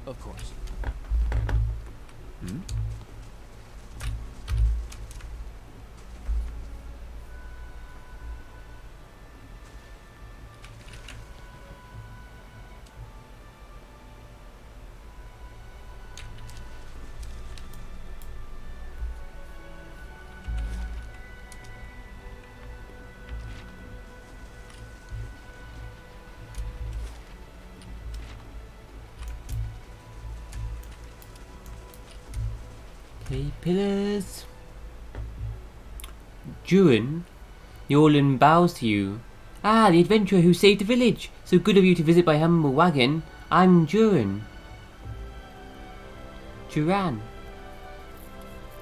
Of course. Hmm? Okay, pillars. Durin, the Orlan bows to you. Ah, the adventurer who saved the village. So good of you to visit my humble wagon. I'm Durin. Duran.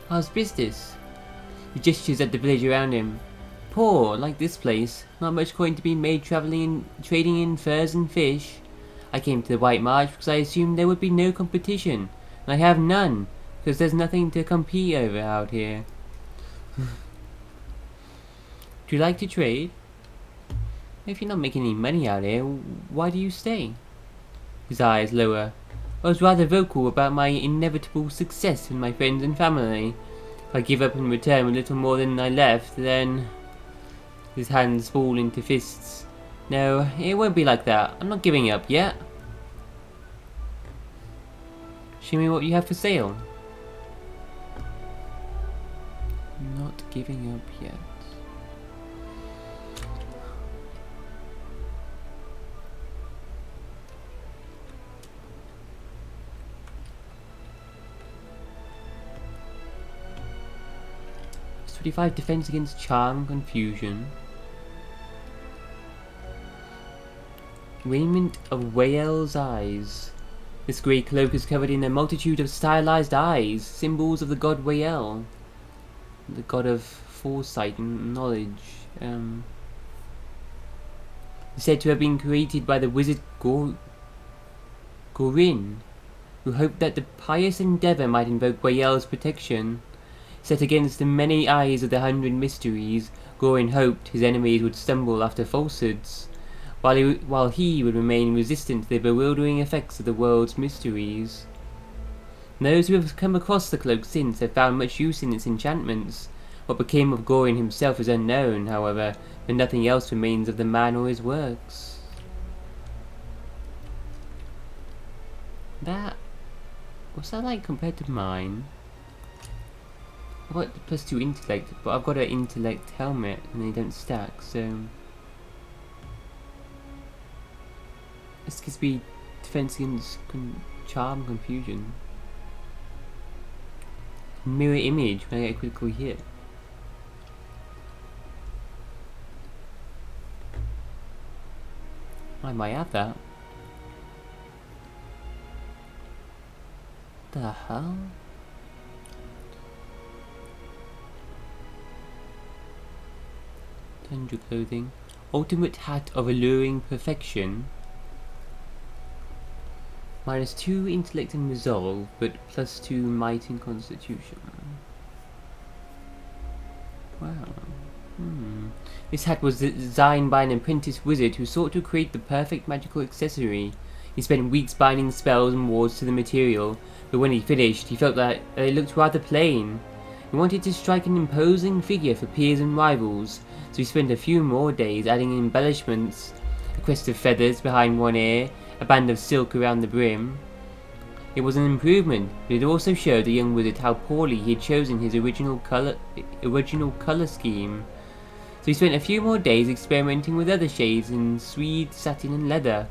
How's business? He gestures at the village around him. Poor, like this place. Not much coin to be made trading in furs and fish. I came to the White Marsh because I assumed there would be no competition. And I have none, because there's nothing to compete over out here. Do you like to trade? If you're not making any money out here, why do you stay? His eyes lower. I was rather vocal about my inevitable success with my friends and family. If I give up and return with little more than I left, then... His hands fall into fists. No, it won't be like that. I'm not giving up yet. Show me what you have for sale. Not giving up yet. It's 25 defense against charm, confusion. Raiment of Whale's eyes. This grey cloak is covered in a multitude of stylized eyes, symbols of the god Whale, the god of foresight and knowledge. Said to have been created by the wizard Gorin, who hoped that the pious endeavour might invoke Whale's protection. Set against the many eyes of the 100 mysteries, Gorin hoped his enemies would stumble after falsehoods, while he would remain resistant to the bewildering effects of the world's mysteries. Those who have come across the cloak since have found much use in its enchantments. What became of Gorin himself is unknown, however, for nothing else remains of the man or his works. What's that like compared to mine? I've got +2 intellect, but I've got an intellect helmet and they don't stack, so... This gives me defense against charm, confusion. Mirror image when I get a critical hit. I might have that. The hell? Tundra clothing. Ultimate hat of alluring perfection. -2 intellect and resolve, but +2 might and constitution. Wow. This hat was designed by an apprentice wizard who sought to create the perfect magical accessory. He spent weeks binding spells and wards to the material, but when he finished, he felt that it looked rather plain. He wanted to strike an imposing figure for peers and rivals, so he spent a few more days adding embellishments, a crest of feathers behind one ear, a band of silk around the brim. It was an improvement, but it also showed the young wizard how poorly he had chosen his original color scheme. So he spent a few more days experimenting with other shades in tweed, satin and leather.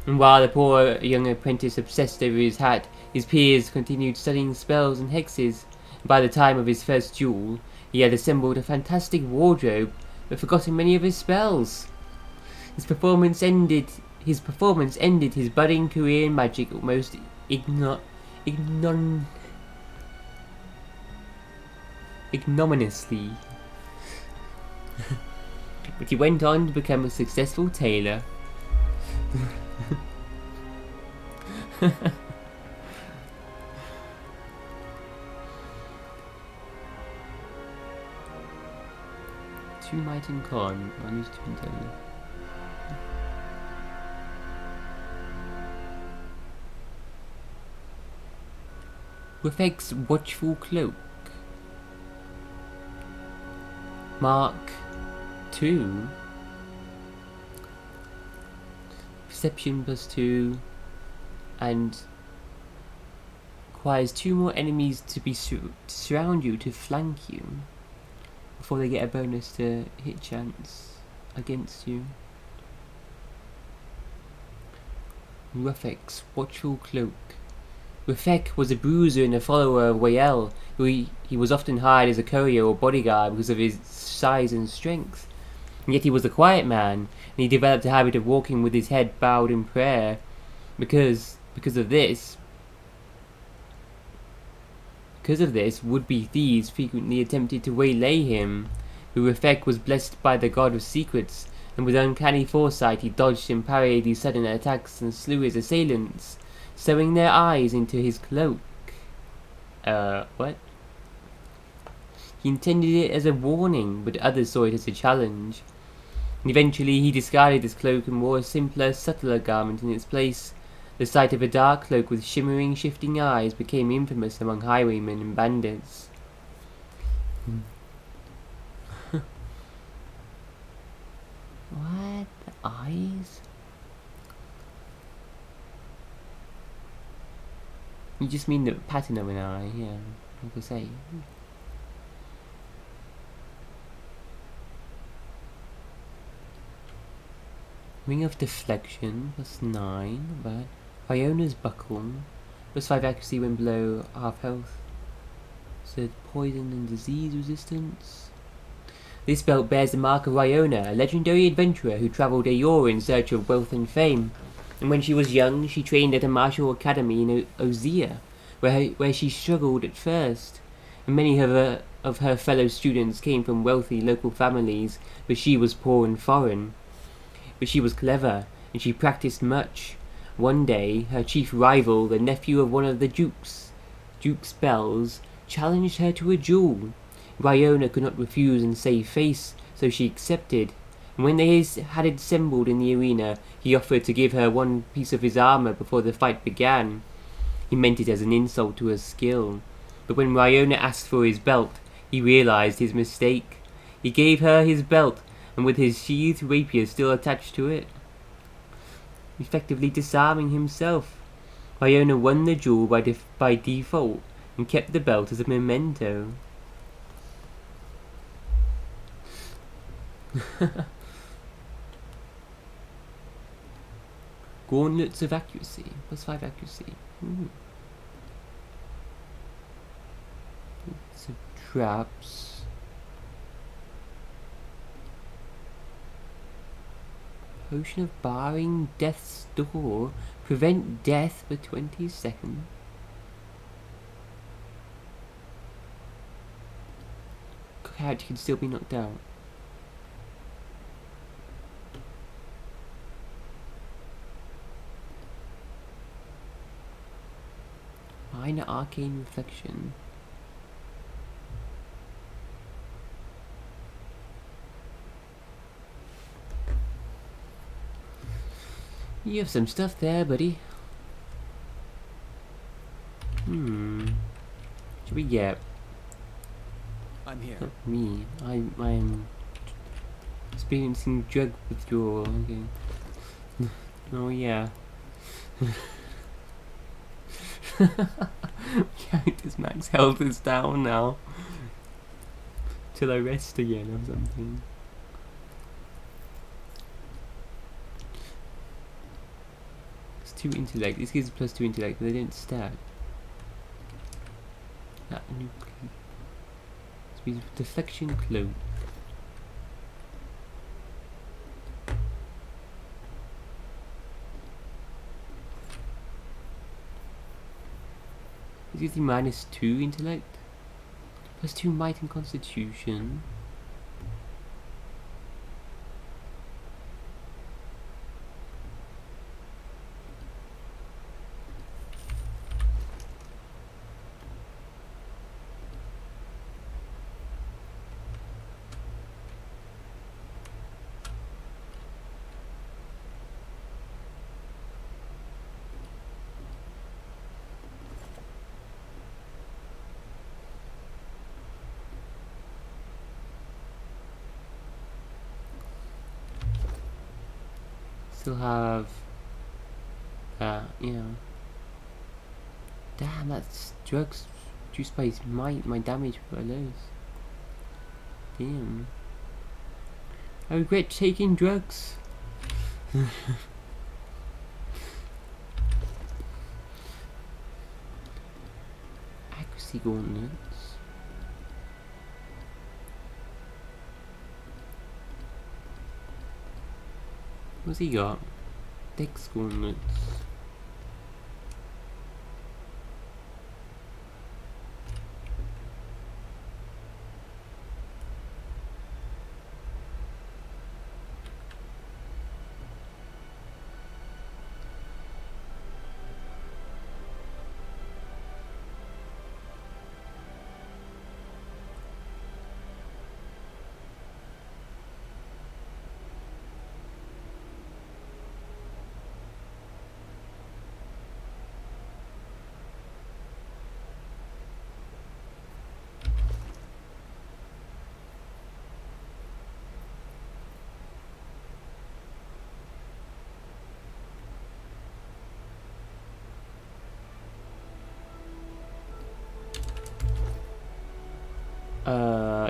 And while the poor young apprentice obsessed over his hat, his peers continued studying spells and hexes. By the time of his first duel, he had assembled a fantastic wardrobe, but forgotten many of his spells. His performance ended his budding career in magic almost ignominiously. But he went on to become a successful tailor. Two might and con, unused to intelligence. Reflects watchful cloak. Mark 2. Perception +2. And requires 2 more enemies to be to surround you, to flank you, before they get a bonus to hit chance against you. Rufek's watchful cloak. Rufek was a bruiser and a follower of Wael. He was often hired as a courier or bodyguard because of his size and strength. And yet he was a quiet man, and he developed a habit of walking with his head bowed in prayer. Because of this, would-be thieves frequently attempted to waylay him. But Rufek was blessed by the god of secrets, and with uncanny foresight he dodged and parried these sudden attacks and slew his assailants, sewing their eyes into his cloak. What? He intended it as a warning, but others saw it as a challenge. And eventually he discarded his cloak and wore a simpler, subtler garment in its place. The sight of a dark cloak with shimmering, shifting eyes became infamous among highwaymen and bandits. What? The eyes? You just mean the pattern of an eye, yeah, like I say. Ring of Deflection, +9, but Iona's Buckle, +5 accuracy when below half health. Said poison and disease resistance. This belt bears the mark of Iona, a legendary adventurer who travelled Aeor in search of wealth and fame. And when she was young, she trained at a martial academy in Ozea, where she struggled at first. And many of her fellow students came from wealthy local families, but she was poor and foreign. But she was clever, and she practiced much. One day, her chief rival, the nephew of one of the Duke's bells, challenged her to a duel. Iona could not refuse and save face, so she accepted. And when they had assembled in the arena, he offered to give her one piece of his armor before the fight began. He meant it as an insult to her skill. But when Iona asked for his belt, he realized his mistake. He gave her his belt, and with his sheathed rapier still attached to it, effectively disarming himself. Iona won the duel by default, and kept the belt as a memento. Gauntlets of accuracy, +5 accuracy. Ooh. So traps. Potion of barring death's door. Prevent death for 20 seconds. Character can still be knocked out. Minor arcane reflection. You have some stuff there, buddy. Should we get? I'm here. Not me. I'm experiencing drug withdrawal. Okay. Oh yeah. Character's max health is down now. Till I rest again or something. It's 2 intellect. This gives +2 intellect, but they don't stack. That deflection cloak. This gives you -2 intellect, +2 might and constitution. Still have that, yeah. Damn, that's drugs reduced by my damage by loads. Damn. I regret taking drugs. Accuracy gauntlets. What's he got? Dex gauntlets.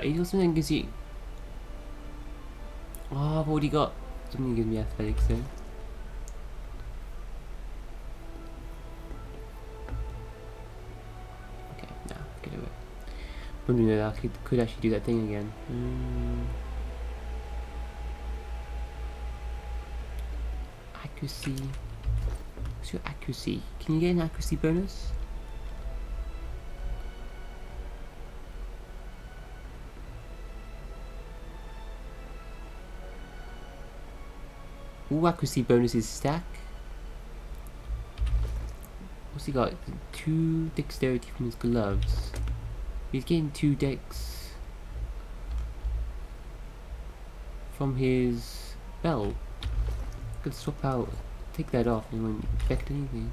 He also gives you. Oh, I've already got something gives me athletics though. Okay, nah, get away. Wondering if I could actually do that thing again. Accuracy. What's your accuracy? Can you get an accuracy bonus? Ooh, accuracy bonuses stack. What's he got? 2 dexterity from his gloves. He's getting 2 dex from his belt. Could swap out, take that off, and it won't affect anything.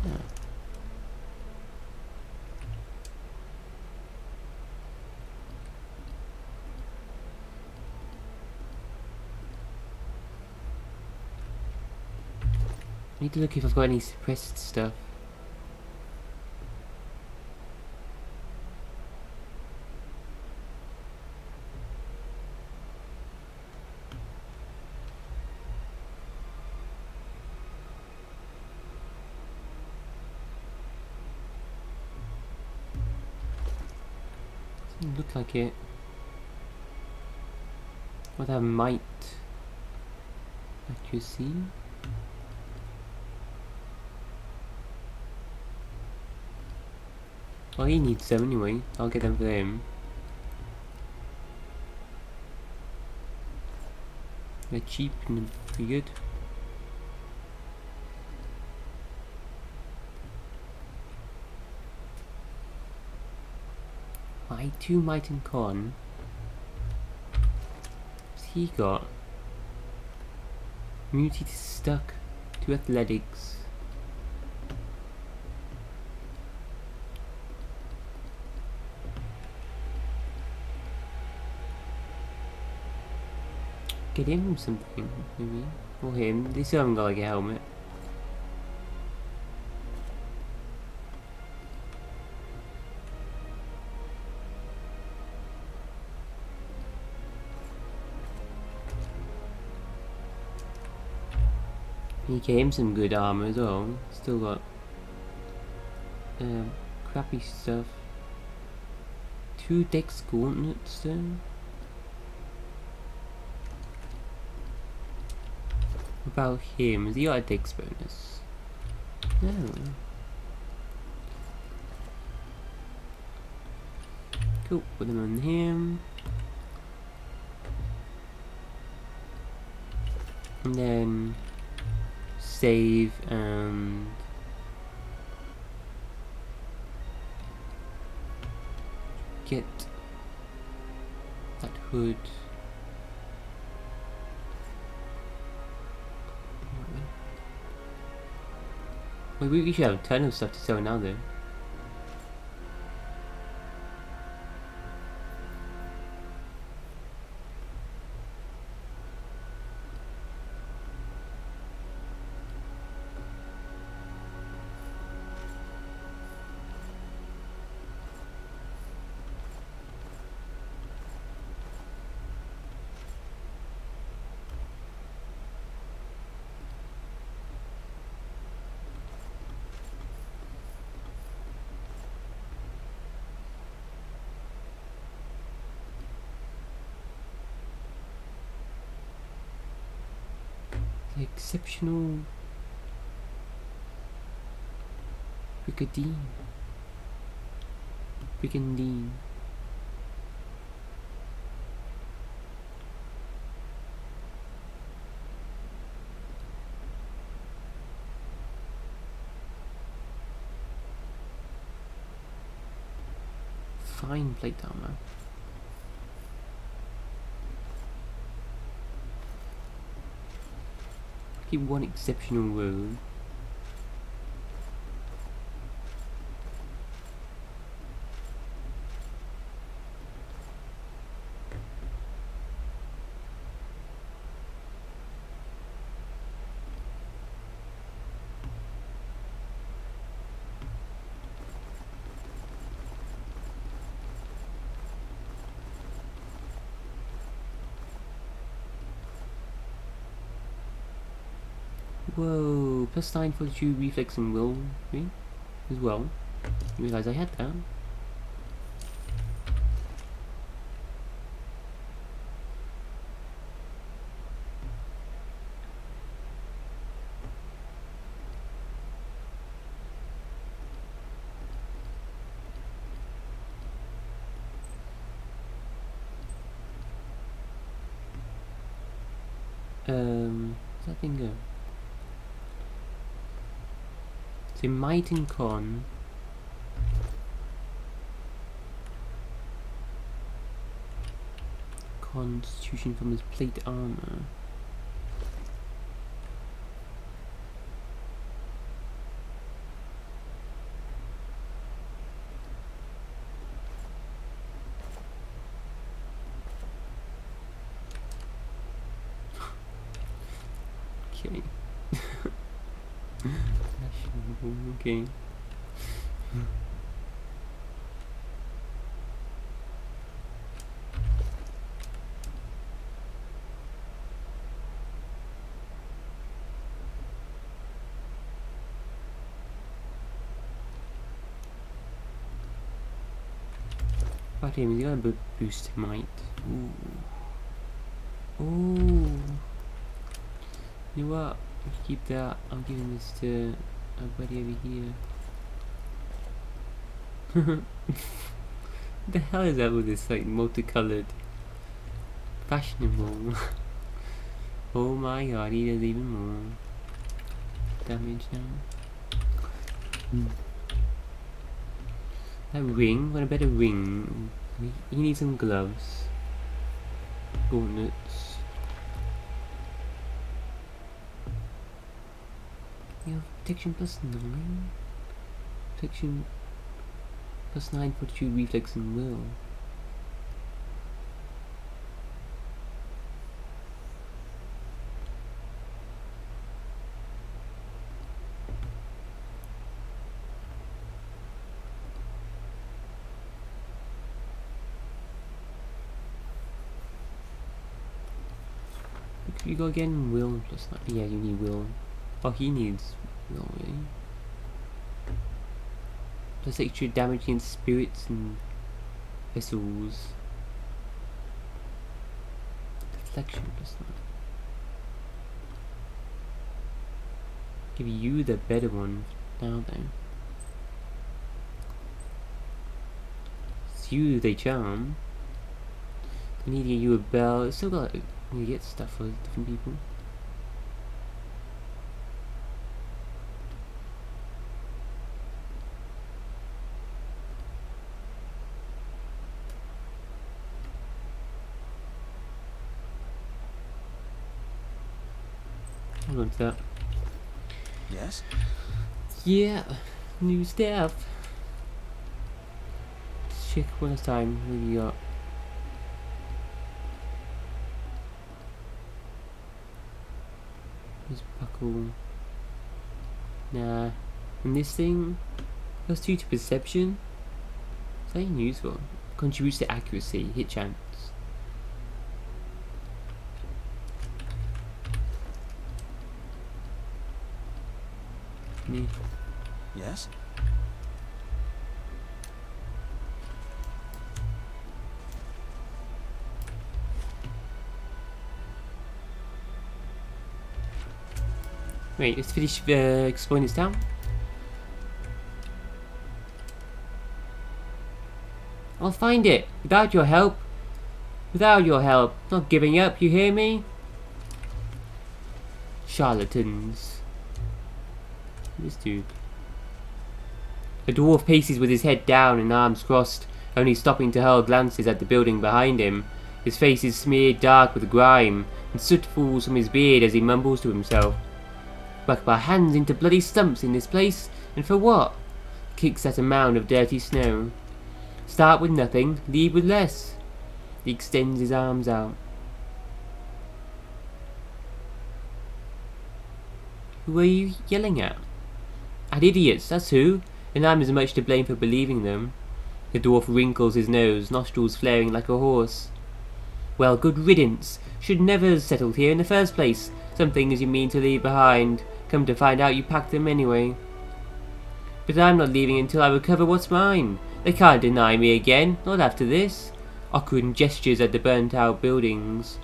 Yeah. I need to look if I've got any suppressed stuff. Doesn't look like it. What have might? Accuracy? Well, he needs them anyway. I'll get them for him. They're cheap and pretty good. My 2 might and con. What's he got? Immunity to stuck. 2 athletics. Get him something, maybe. Or him. They still haven't got like a helmet. He gave him some good armor as well. Still got crappy stuff. 2 dex gauntlets then. What about him? Has he got a dex bonus? No. Cool, put them on him. And then save and get that hood. Wait, we should have a ton of stuff to sell now though. Exceptional Brigandine. Brigandine. Fine plate armor. Keep one exceptional road. Whoa, plus 9 for the reflex and will as well. You realise I had that. Where's that thing go? So might and con. Constitution from his plate armor. Okay. Okay. But him, he's gonna boost might. Ooh. Ooh. You know what? Keep that. I'm giving this to our buddy over here. What the hell is that with this like multicolored fashionable? Oh my god, he does even more damage now. That ring, what a better ring. He needs some gloves. Gauntlets. You have protection plus 9. Protection plus 9 for true reflex and will. You go again, will plus 9. Yeah, you need will. Oh, he needs will, really. Plus extra damage against spirits and vessels. Deflection plus 9. Give you the better one now, though. It's you, they charm. I need to get you a bell. It's still got. You get stuff for different people. Hold on to that. Yes? Yeah, new stuff. Let's check one last time. What do you got? This buckle. Nah. And this thing, plus 2 to perception. Is that even useful? Contributes to accuracy, hit chance. Me. Yes? Wait, let's finish exploring this town. I'll find it, without your help. Without your help. Not giving up, you hear me? Charlatans. This dude. The dwarf paces with his head down and arms crossed, only stopping to hurl glances at the building behind him. His face is smeared dark with grime, and soot falls from his beard as he mumbles to himself. Work my hands into bloody stumps in this place, and for what? Kicks at a mound of dirty snow. Start with nothing, leave with less. He extends his arms out. Who are you yelling at? At idiots, that's who, and I'm as much to blame for believing them. The dwarf wrinkles his nose, nostrils flaring like a horse. Well, good riddance. Should never have settled here in the first place. Some things you mean to leave behind. Come to find out you packed them anyway. But I'm not leaving until I recover what's mine. They can't deny me again, not after this. Ockran gestures at the burnt-out buildings.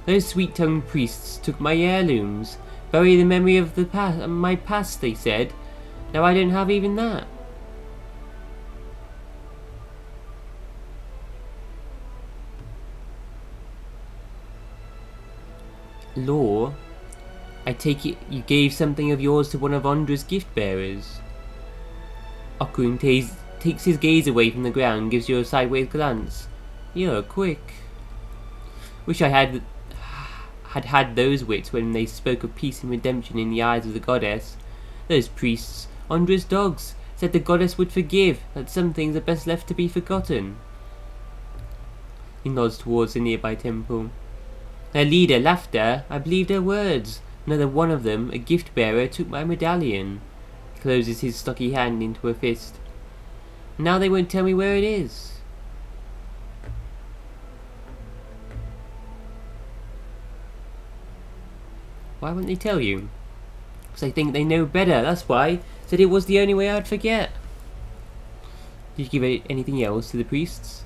Those sweet-tongued priests took my heirlooms. Bury the memory of my past, they said. Now I don't have even that. Law? I take it you gave something of yours to one of Ondra's gift-bearers. Ockran takes his gaze away from the ground and gives you a sideways glance. You're quick. Wish I had those wits when they spoke of peace and redemption in the eyes of the goddess. Those priests, Ondra's dogs, said the goddess would forgive, that some things are best left to be forgotten. He nods towards the nearby temple. Their leader, Laughter, I believed her words. Another one of them, a gift-bearer, took my medallion. He closes his stocky hand into a fist. Now they won't tell me where it is. Why won't they tell you? Because they think they know better, that's why. Said it was the only way I'd forget. Did you give anything else to the priests?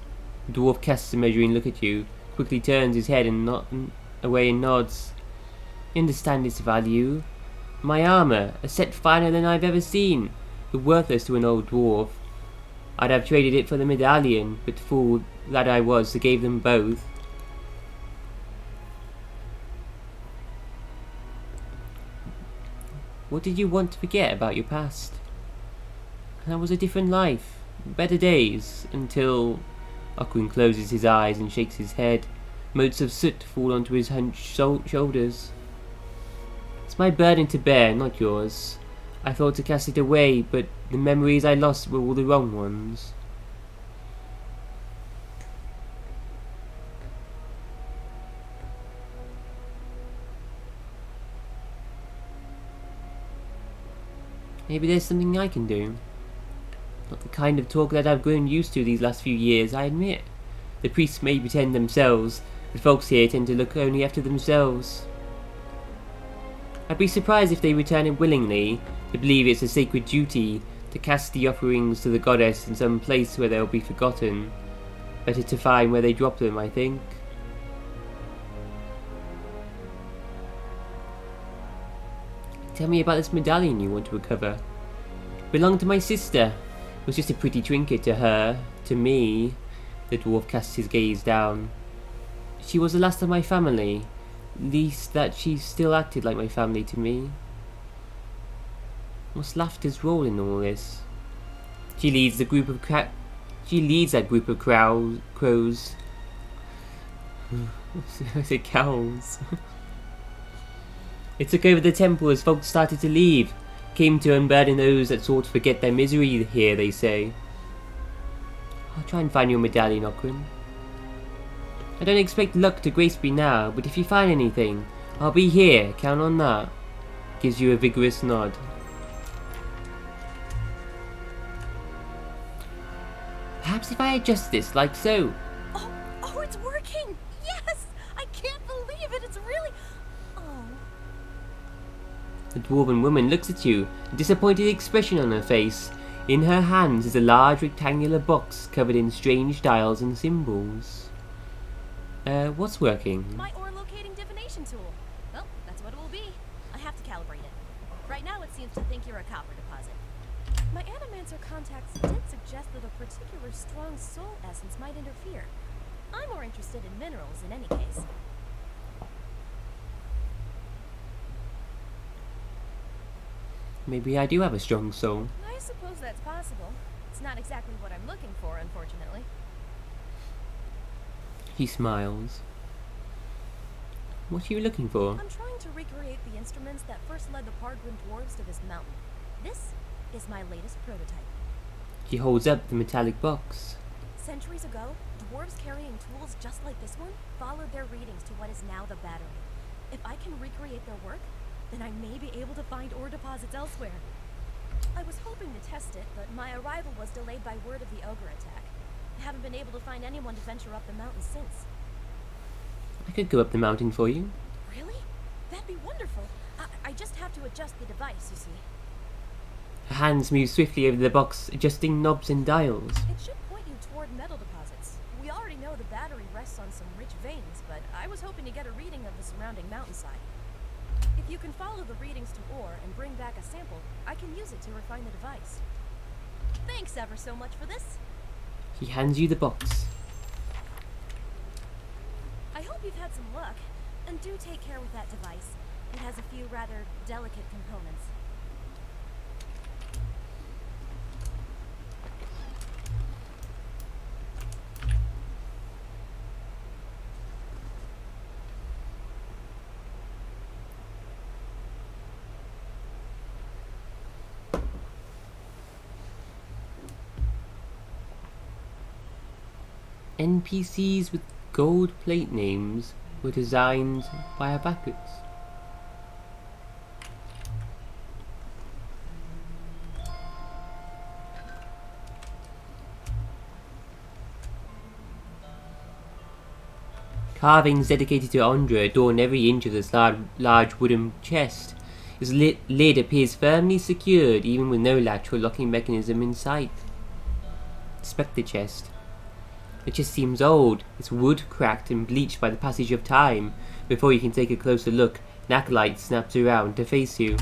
The dwarf casts a measuring look at you, quickly turns his head and away and nods. You understand its value? My armour, a set finer than I've ever seen, but worthless to an old dwarf. I'd have traded it for the medallion, but fool that I was to gave them both. What did you want to forget about your past? That was a different life, better days, until... Ockran closes his eyes and shakes his head. Motes of soot fall onto his hunched shoulders. It's my burden to bear, not yours. I thought to cast it away, but the memories I lost were all the wrong ones. Maybe there's something I can do. Not the kind of talk that I've grown used to these last few years, I admit. The priests may pretend themselves, but folks here tend to look only after themselves. I'd be surprised if they return it willingly. They believe it's a sacred duty to cast the offerings to the goddess in some place where they'll be forgotten. Better to find where they drop them, I think. Tell me about this medallion you want to recover. It belonged to my sister. It was just a pretty trinket to her. To me... The dwarf casts his gaze down. She was the last of my family. Least that she still acted like my family to me. What's Laughter's role in all this? She leads the group of She leads that group of crows. I said cows. It took over the temple as folks started to leave. Came to unburden those that sought to forget their misery here, they say. I'll try and find your medallion, Ockran. I don't expect luck to grace me now, but if you find anything, I'll be here, count on that. Gives you a vigorous nod. Perhaps if I adjust this like so. Oh, it's working! Yes! I can't believe it, it's really... Oh... The dwarven woman looks at you, a disappointed expression on her face. In her hands is a large rectangular box covered in strange dials and symbols. What's working? My ore locating divination tool. Well, that's what it will be. I have to calibrate it. Right now it seems to think you're a copper deposit. My Animancer contacts did suggest that a particular strong soul essence might interfere. I'm more interested in minerals in any case. Maybe I do have a strong soul. I suppose that's possible. It's not exactly what I'm looking for, unfortunately. He smiles. What are you looking for? I'm trying to recreate the instruments that first led the Pargrim dwarves to this mountain. This is my latest prototype. He holds up the metallic box. Centuries ago, dwarves carrying tools just like this one followed their readings to what is now the battery. If I can recreate their work, then I may be able to find ore deposits elsewhere. I was hoping to test it, but my arrival was delayed by word of the ogre attack. I haven't been able to find anyone to venture up the mountain since. I could go up the mountain for you. Really? That'd be wonderful. I just have to adjust the device, you see. Her hands move swiftly over the box, adjusting knobs and dials. It should point you toward metal deposits. We already know the battery rests on some rich veins, but I was hoping to get a reading of the surrounding mountainside. If you can follow the readings to ore and bring back a sample, I can use it to refine the device. Thanks ever so much for this. He hands you the box. I hope you've had some luck, and do take care with that device. It has a few rather delicate components. NPCs with gold plate names were designed by Abacus. Carvings dedicated to Andra adorn every inch of this large wooden chest. Its lid appears firmly secured even with no latch or locking mechanism in sight. Inspect the chest. It just seems old, its wood cracked and bleached by the passage of time. Before you can take a closer look, an acolyte snaps around to face you.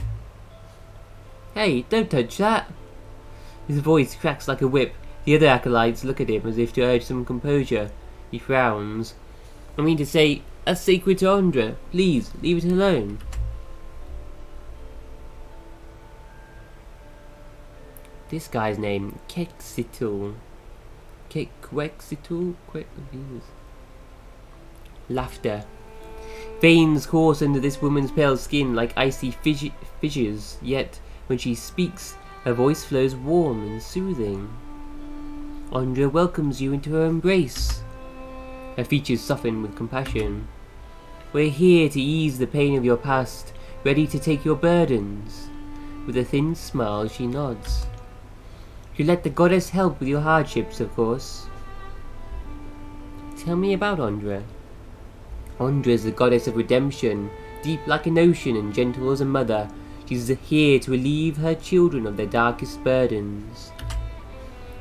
Hey, don't touch that! His voice cracks like a whip. The other acolytes look at him as if to urge some composure. He frowns. I mean to say, that's sacred to Andra. Please, leave it alone. This guy's name, Quetzitl. Laughter. Veins course under this woman's pale skin like icy fissures, yet when she speaks, her voice flows warm and soothing. Andra welcomes you into her embrace. Her features soften with compassion. We're here to ease the pain of your past, ready to take your burdens. With a thin smile, she nods. You let the goddess help with your hardships, of course. Tell me about Andra. Andra is the goddess of redemption, deep like an ocean and gentle as a mother. She's here to relieve her children of their darkest burdens.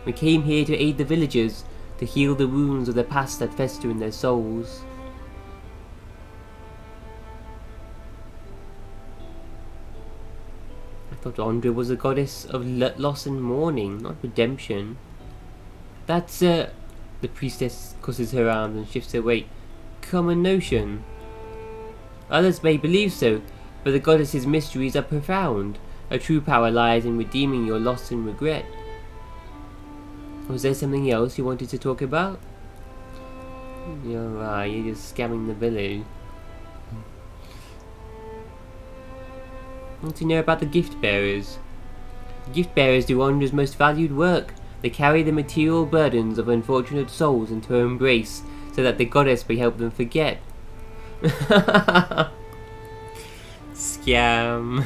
We came here to aid the villagers, to heal the wounds of the past that fester in their souls. I thought Andra was a goddess of loss and mourning, not redemption. That's the priestess crosses her arms and shifts her weight. Common notion. Others may believe so, but the goddess's mysteries are profound. Her true power lies in redeeming your loss and regret. Was there something else you wanted to talk about? You're just scamming the village. Want to know about the gift bearers? The gift bearers do Andra's most valued work. They carry the material burdens of unfortunate souls into her embrace, so that the goddess may help them forget. Scam.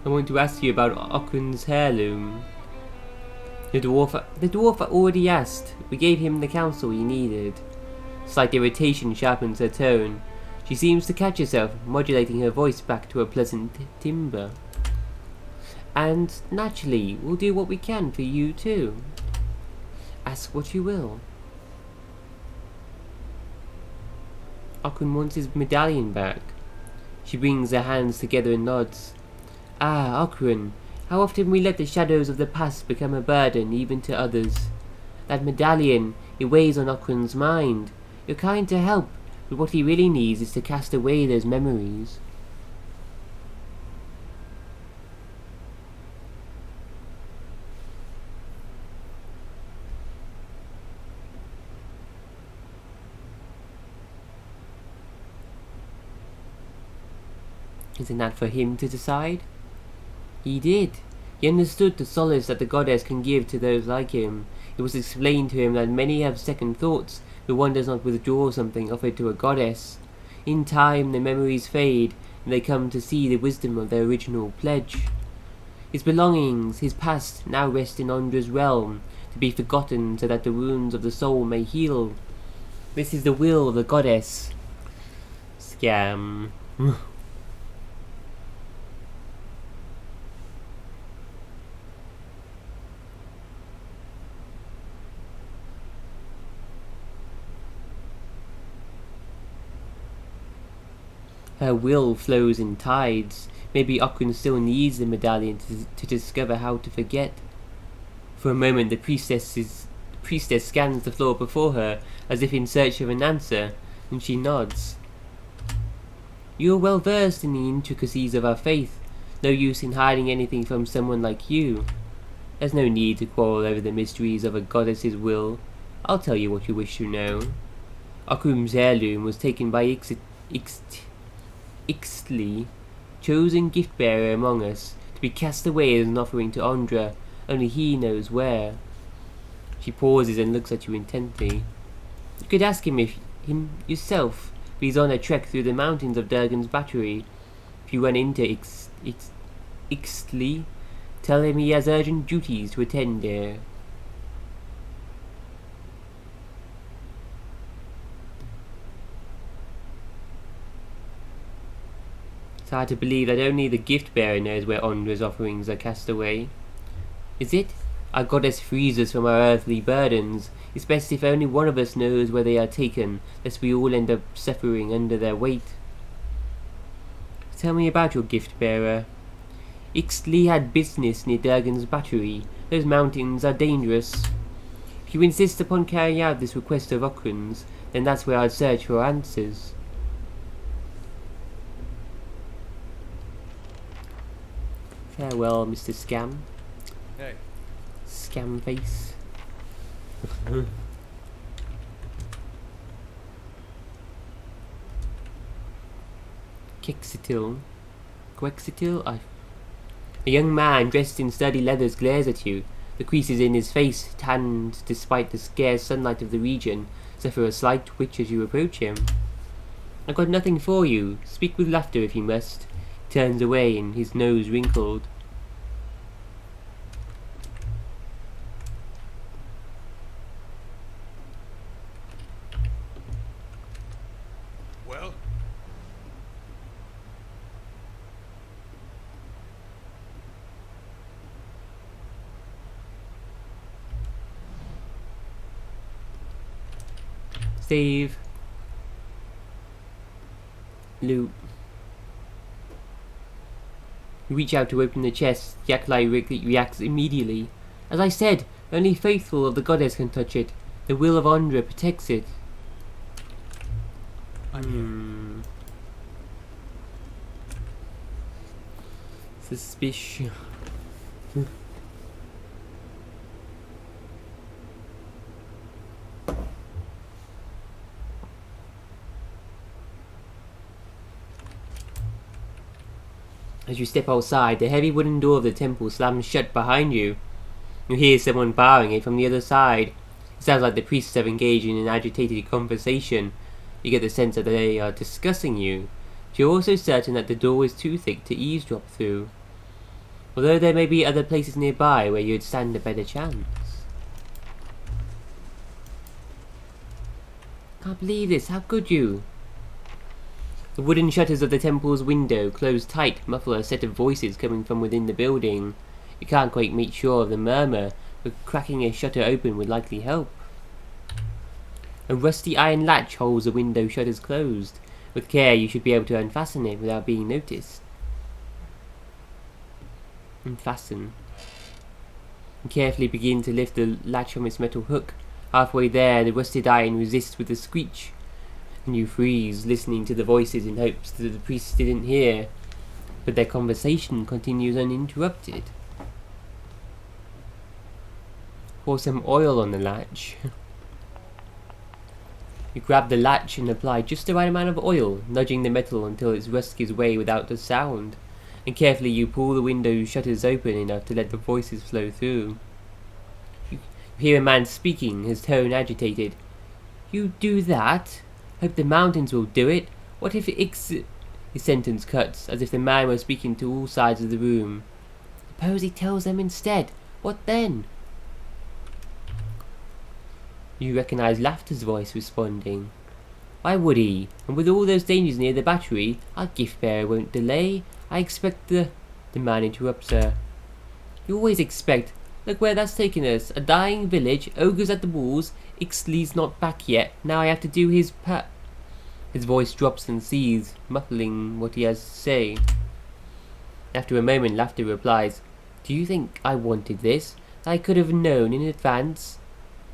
I want to ask you about Okun's heirloom. The dwarf already asked. We gave him the counsel he needed. Slight irritation sharpens her tone. She seems to catch herself, modulating her voice back to a pleasant timbre. And, naturally, we'll do what we can for you too. Ask what you will. Okun wants his medallion back. She brings her hands together and nods. Ah, Okrun, how often we let the shadows of the past become a burden even to others. That medallion, it weighs on Okrun's mind. You're kind to help, but what he really needs is to cast away those memories. Isn't that for him to decide? He did. He understood the solace that the goddess can give to those like him. It was explained to him that many have second thoughts, but one does not withdraw something offered to a goddess. In time, the memories fade, and they come to see the wisdom of their original pledge. His belongings, his past, now rest in Ondra's realm, to be forgotten so that the wounds of the soul may heal. This is the will of the goddess. Scam. Her will flows in tides. Maybe Okrun still needs the medallion to discover how to forget. For a moment the priestess scans the floor before her, as if in search of an answer, and she nods. You are well versed in the intricacies of our faith. No use in hiding anything from someone like you. There's no need to quarrel over the mysteries of a goddess's will. I'll tell you what you wish to know. Okrun's heirloom was taken by Ixtli, chosen gift-bearer among us, to be cast away as an offering to Ondra. Only he knows where. She pauses and looks at you intently. You could ask him yourself, but he's on a trek through the mountains of Durgan's Battery. If you run into Ixtli, tell him he has urgent duties to attend there. It's hard to believe that only the gift-bearer knows where Ondra's offerings are cast away. Is it? Our goddess frees us from our earthly burdens. It's best if only one of us knows where they are taken, lest we all end up suffering under their weight. Tell me about your gift-bearer. Ixtli had business near Durgan's Battery. Those mountains are dangerous. If you insist upon carrying out this request of Okrun's, then that's where I'd search for answers. Farewell, Mr. Scam. Hey. Scam face. Quexitil. A young man dressed in sturdy leathers glares at you. The creases in his face, tanned despite the scarce sunlight of the region, suffer a slight twitch as you approach him. I've got nothing for you. Speak with laughter if you must. Turns away and his nose wrinkled. Well? Save. Loot. You reach out to open the chest. Yaklai reacts immediately. As I said, only faithful of the goddess can touch it. The will of Ondra protects it. Suspicious. As you step outside, the heavy wooden door of the temple slams shut behind you. You hear someone barring it from the other side. It sounds like the priests have engaged in an agitated conversation. You get the sense that they are discussing you. But you're also certain that the door is too thick to eavesdrop through. Although there may be other places nearby where you'd stand a better chance. Can't believe this, how could you? The wooden shutters of the temple's window close tight, muffle a set of voices coming from within the building. You can't quite make sure of the murmur, but cracking a shutter open would likely help. A rusty iron latch holds the window shutters closed. With care, you should be able to unfasten it without being noticed. Unfasten. You carefully begin to lift the latch from its metal hook. Halfway there, the rusted iron resists with a screech, and you freeze, listening to the voices in hopes that the priests didn't hear. But their conversation continues uninterrupted. Pour some oil on the latch. You grab the latch and apply just the right amount of oil, nudging the metal until its rust gives way without a sound. And carefully you pull the window shutters open enough to let the voices flow through. You hear a man speaking, his tone agitated. "You do that? Hope the mountains will do it. What if His sentence cuts, as if the man were speaking to all sides of the room. Suppose he tells them instead. What then? You recognize Laughter's voice responding. Why would he? And with all those dangers near the battery, our gift bearer won't delay. I expect the man interrupts her. You always expect. Look where that's taken us. A dying village, ogres at the walls, Ixtli's not back yet. Now I have to do his His voice drops and ceases, muffling what he has to say. After a moment, Laughter replies, Do you think I wanted this? I could have known in advance?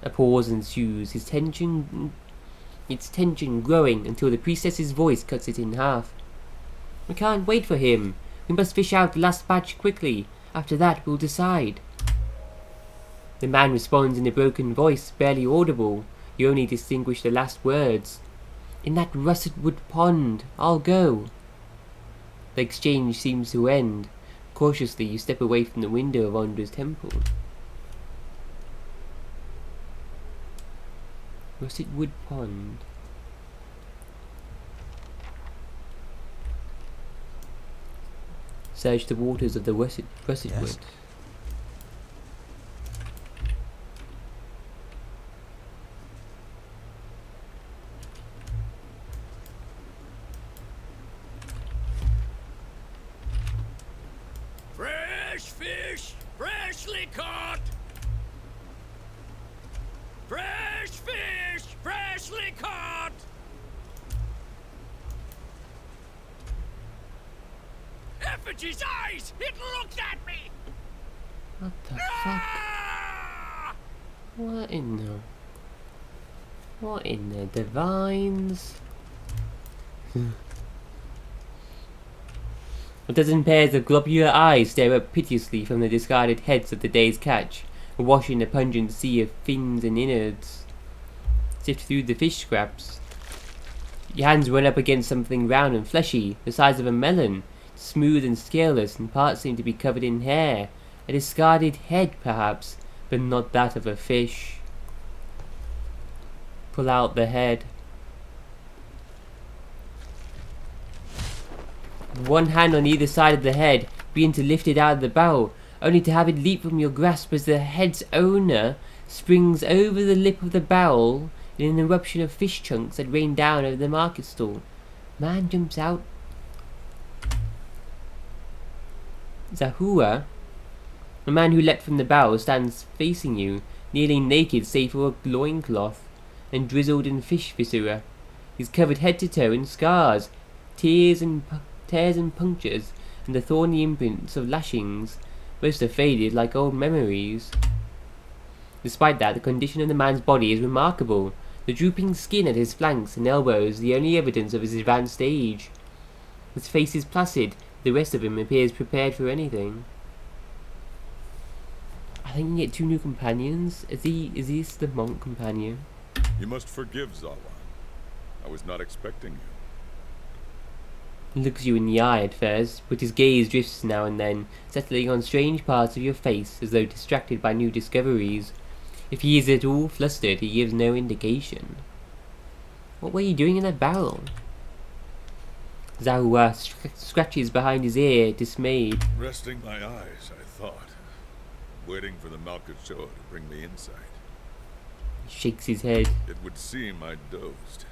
A pause ensues, its tension growing until the priestess's voice cuts it in half. We can't wait for him. We must fish out the last batch quickly. After that, we'll decide. The man responds in a broken voice, barely audible. You only distinguish the last words. In that russet wood pond. I'll go. The exchange seems to end. Cautiously, you step away from the window of Ondra's temple. Russet wood pond. Search the waters of the russet Yes. wood. Fresh fish, freshly caught. Fresh fish, freshly caught. Effigy's eyes! It looked at me! What the fuck? Ah! What in the divines? A dozen pairs of globular eyes stare up piteously from the discarded heads of the day's catch, awash in a pungent sea of fins and innards. Sift through the fish scraps. Your hands run up against something round and fleshy, the size of a melon, smooth and scaleless, and parts seem to be covered in hair. A discarded head, perhaps, but not that of a fish. Pull out the head. One hand on either side of the head, begin to lift it out of the barrel, only to have it leap from your grasp as the head's owner springs over the lip of the barrel in an eruption of fish chunks that rain down over the market stall. Man jumps out. Zahua, the man who leapt from the barrel, stands facing you, nearly naked save for a loincloth and drizzled in fish viscera. He's covered head to toe in scars, tears and punctures, and the thorny imprints of lashings. Most are faded like old memories. Despite that, the condition of the man's body is remarkable. The drooping skin at his flanks and elbows is the only evidence of his advanced age. His face is placid. The rest of him appears prepared for anything. I think you get 2 new companions. Is this the monk companion? You must forgive Zawa. I was not expecting you. He looks you in the eye at first, but his gaze drifts now and then, settling on strange parts of your face as though distracted by new discoveries. If he is at all flustered, he gives no indication. What were you doing in that barrel? Zahua scratches behind his ear, dismayed. Resting my eyes, I thought. Waiting for the Malkachoa to bring me insight. He shakes his head. It would seem I dozed.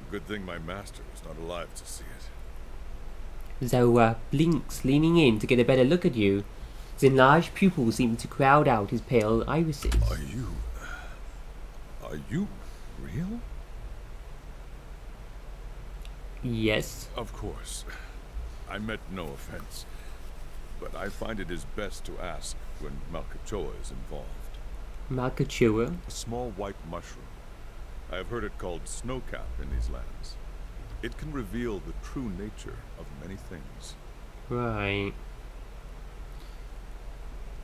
Good thing my master was not alive to see it. Zahua blinks, leaning in to get a better look at you. His enlarged pupils seem to crowd out his pale irises. Are you real? Yes. Of course. I meant no offense. But I find it is best to ask when Malkachoa is involved. Malkachoa. A small white mushroom. I have heard it called snowcap in these lands. It can reveal the true nature of many things. Right.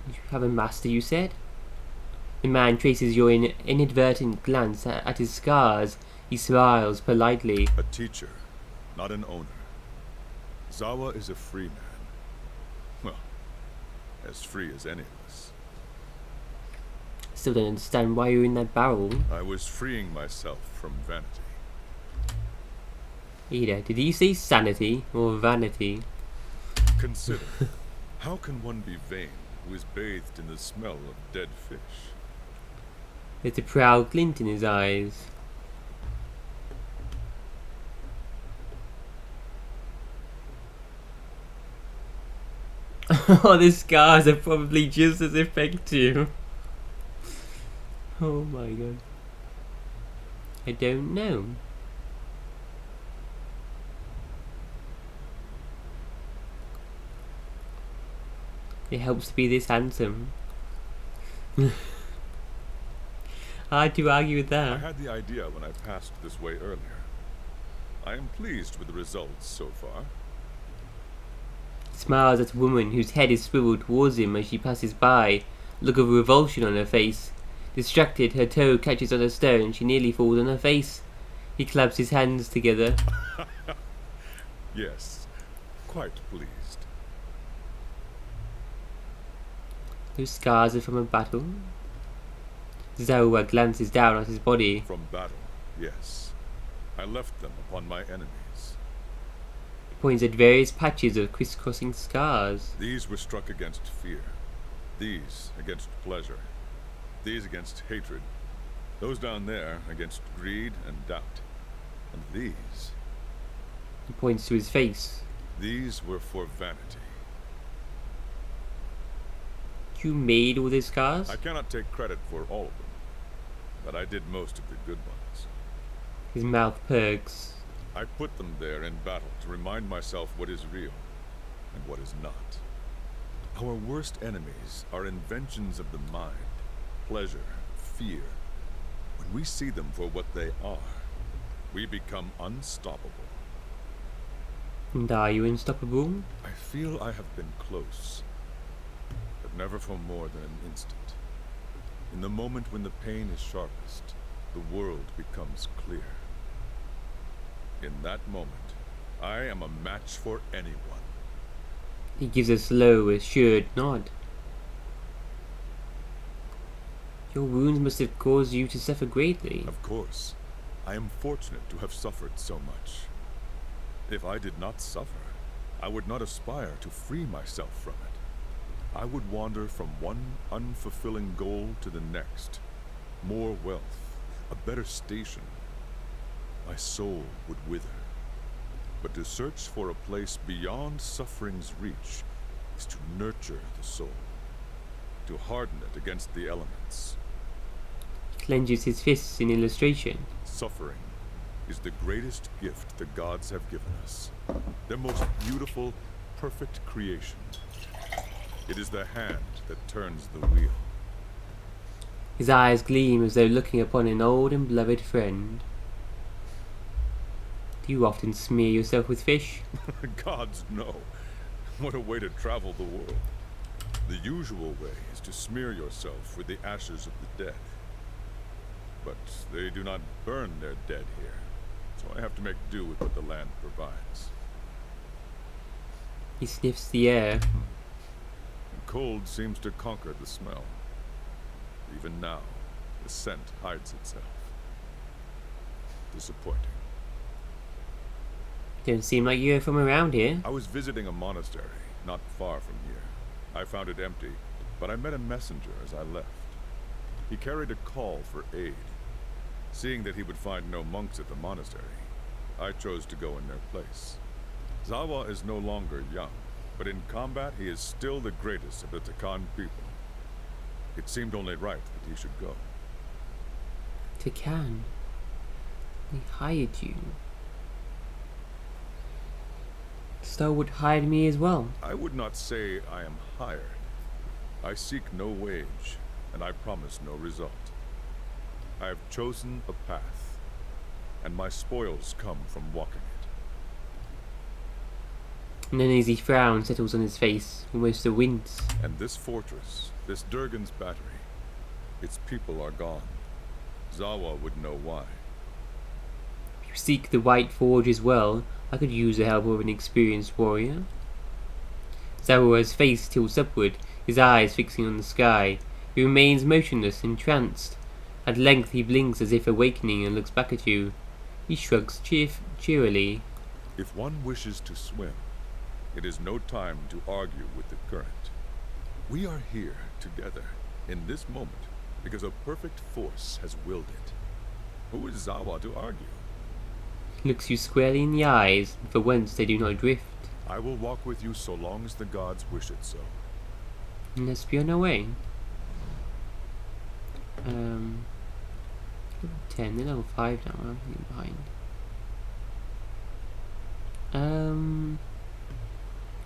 You have a master, you said? The man traces your inadvertent glance at his scars. He smiles politely. A teacher, not an owner. Zawa is a free man. Well, as free as any of us. Still don't understand why you're in that barrel. I was freeing myself from vanity. Either. Did he say sanity or vanity? Consider, how can one be vain who is bathed in the smell of dead fish? There's a proud glint in his eyes. Oh, the scars are probably just as effective. Oh my god. I don't know. It helps to be this handsome. Hard to argue with I that. had the idea when I passed this way earlier. I am pleased with the results so far. Smiles at a woman whose head is swiveled towards him as she passes by. Look of revulsion on her face. Distracted, her toe catches on a stone. She nearly falls on her face. He claps his hands together. Yes, quite pleased. Those scars are from a battle. Zawa glances down at his body. From battle, yes. I left them upon my enemies. He points at various patches of crisscrossing scars. These were struck against fear. These against pleasure. These against hatred. Those down there against greed and doubt. And these, He points to his face. these were for vanity. You made all these scars? I cannot take credit for all of them, but I did most of the good ones. His mouth perks. I put them there in battle to remind myself what is real and what is not. Our worst enemies are inventions of the mind, pleasure, fear. When we see them for what they are, we become unstoppable. And are you unstoppable? I feel I have been close, but never for more than an instant. In the moment when the pain is sharpest, the world becomes clear. In that moment, I am a match for anyone. He gives a slow, assured nod. Your wounds must have caused you to suffer greatly. Of course, I am fortunate to have suffered so much. If I did not suffer, I would not aspire to free myself from it. I would wander from one unfulfilling goal to the next. More wealth, a better station. My soul would wither. But to search for a place beyond suffering's reach is to nurture the soul, to harden it against the elements. He clenches his fists in illustration. Suffering is the greatest gift the gods have given us. Their most beautiful, perfect creation. It is the hand that turns the wheel. His eyes gleam as though looking upon an old and beloved friend. Do you often smear yourself with fish? Gods, no. What a way to travel the world. The usual way is to smear yourself with the ashes of the dead. But they do not burn their dead here, so I have to make do with what the land provides. He sniffs the air. And cold seems to conquer the smell. Even now, the scent hides itself. Disappointing. Don't seem like you're from around here. I was visiting a monastery not far from here. I found it empty, but I met a messenger as I left. He carried a call for aid. Seeing that he would find no monks at the monastery, I chose to go in their place. Zawa is no longer young, but in combat he is still the greatest of the Takan people. It seemed only right that he should go. Takan. They hired you. Starwood hired me as well. I would not say I am hired. I seek no wage, and I promise no result. I have chosen a path, and my spoils come from walking it. An uneasy frown settles on his face, almost a wince. And this fortress, this Durgan's battery, its people are gone. Zawa would know why. If you seek the White Forge as well, I could use the help of an experienced warrior. Zawa's face tilts upward, his eyes fixing on the sky. He remains motionless, entranced. At length he blinks as if awakening and looks back at you. He shrugs cheerily. If one wishes to swim, it is no time to argue with the current. We are here together in this moment because a perfect force has willed it. Who is Zawa to argue? Looks you squarely in the eyes, and for once they do not drift. I will walk with you so long as the gods wish it so. Let's be on our way. Level 10, they're level 5 now, I'm getting behind.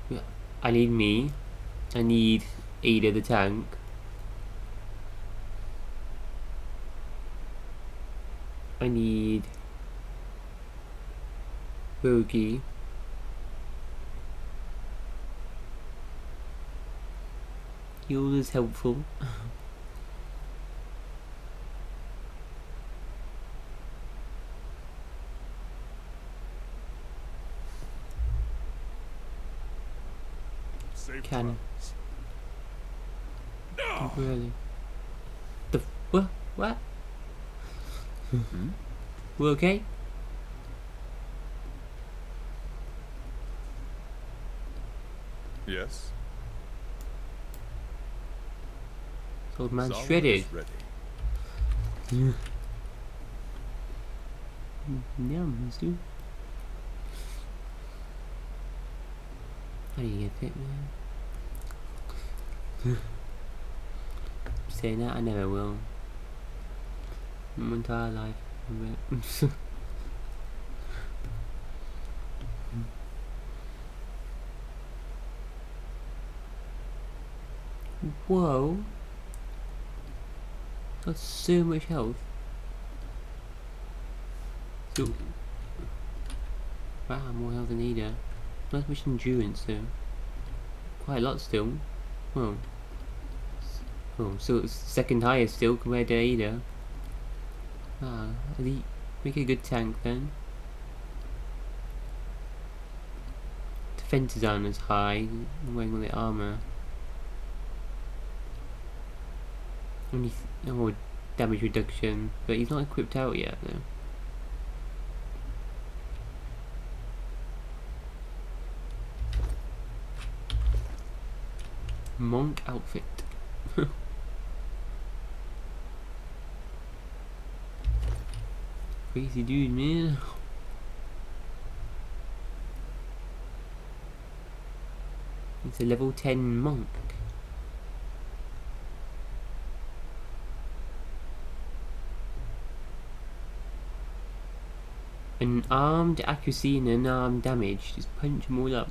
Yeah, I need me. I need Ada the tank. I need Rogi. Yule is helpful. Safe Can. travels. Really? What? We're okay? Yes. Old man Zawa shredded. is ready. Yum, dude. How do you get fit, man? Saying that, I never will. My entire life. Whoa. Got so much health. So, wow, more health than Ada. Not much endurance though. Quite a lot still. Oh. Oh, so it's second highest still compared to Ada. Ah, elite. Make a good tank then. Defenses aren't as high, wearing all the armour. Only damage reduction, but he's not equipped out yet though. Monk outfit. Crazy dude, man. It's a level 10 monk. An armed accuracy and an armed damage. Just punch them all up.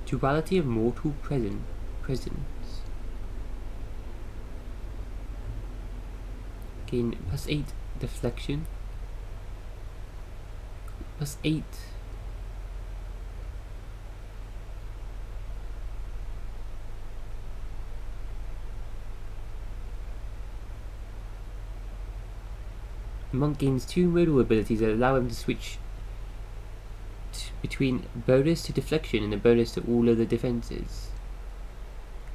Duality of mortal presence. Gain +8 deflection. +8. The monk gains 2 modal abilities that allow him to switch between bonus to deflection and a bonus to all other defenses,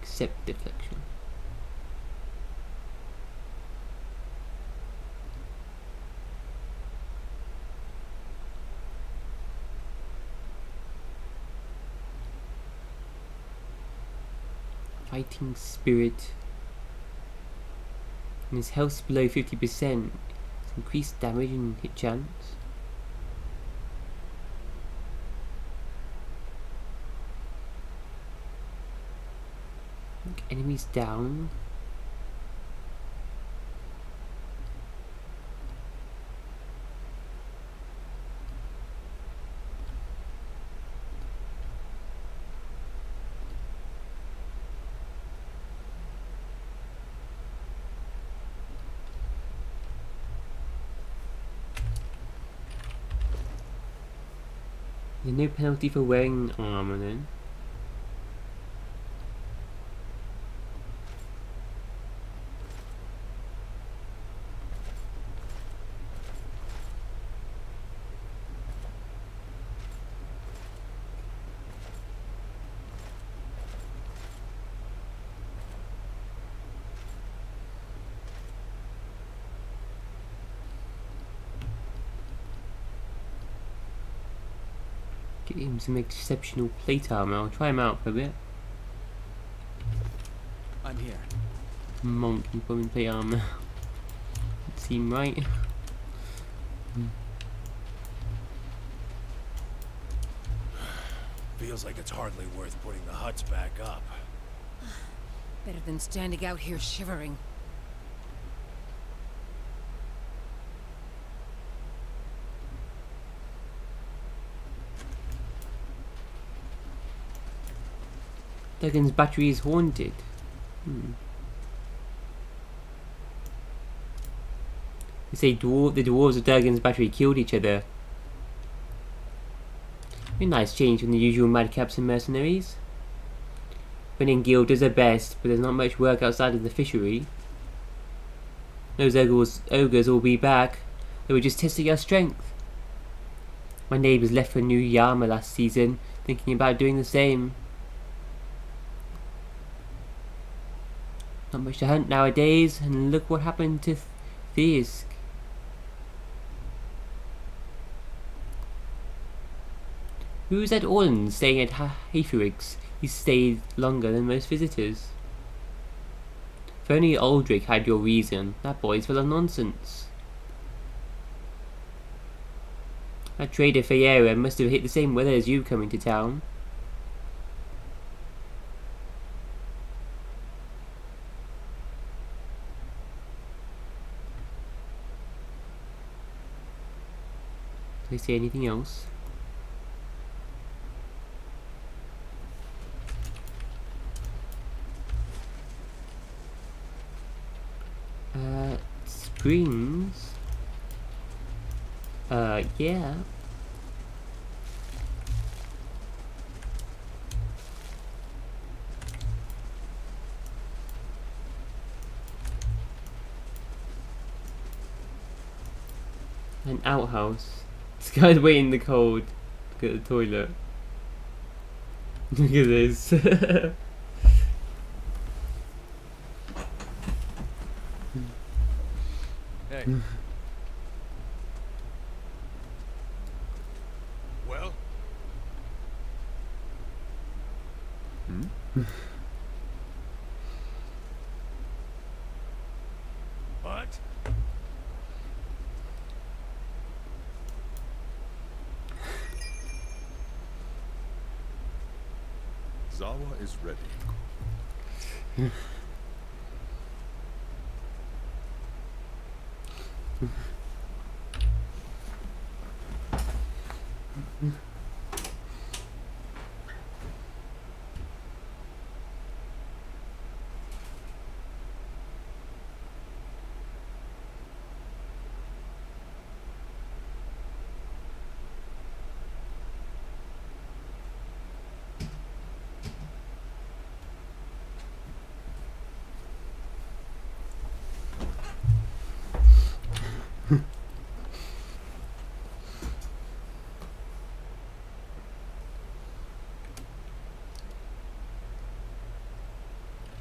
except deflection. Fighting spirit. And his health's below 50%. It's increased damage and hit chance. Enemies down. There's no penalty for wearing armor then. Get him some exceptional plate armor. I'll try him out for a bit. I'm here. Monk and put him in plate armor. Seem right. Feels like it's hardly worth putting the huts back up. Better than standing out here shivering. Duggan's battery is haunted. They say the dwarves of Duggan's battery killed each other. A nice change from the usual madcaps and mercenaries. Winning guild does their best, but there's not much work outside of the fishery. Those ogres will be back. They were just testing our strength. My neighbours left for New Yama last season, thinking about doing the same. Not much to hunt nowadays, and look what happened to Thiesk. Who's at Orland staying at Haferix? He stayed longer than most visitors. If only Aldrich had your reason. That boy's full of nonsense. That trader Ferreira must have hit the same weather as you coming to town. Did I say anything else? Springs? Yeah. An outhouse. This guy's waiting in the cold to get the toilet. Look at this. Hey. Well? What? Zawa is ready.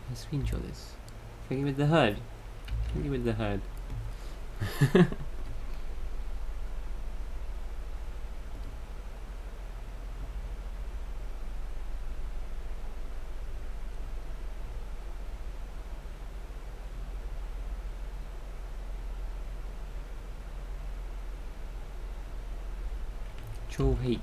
Let's screenshot this. Bring it with the HUD. Bring it with the HUD. Control H.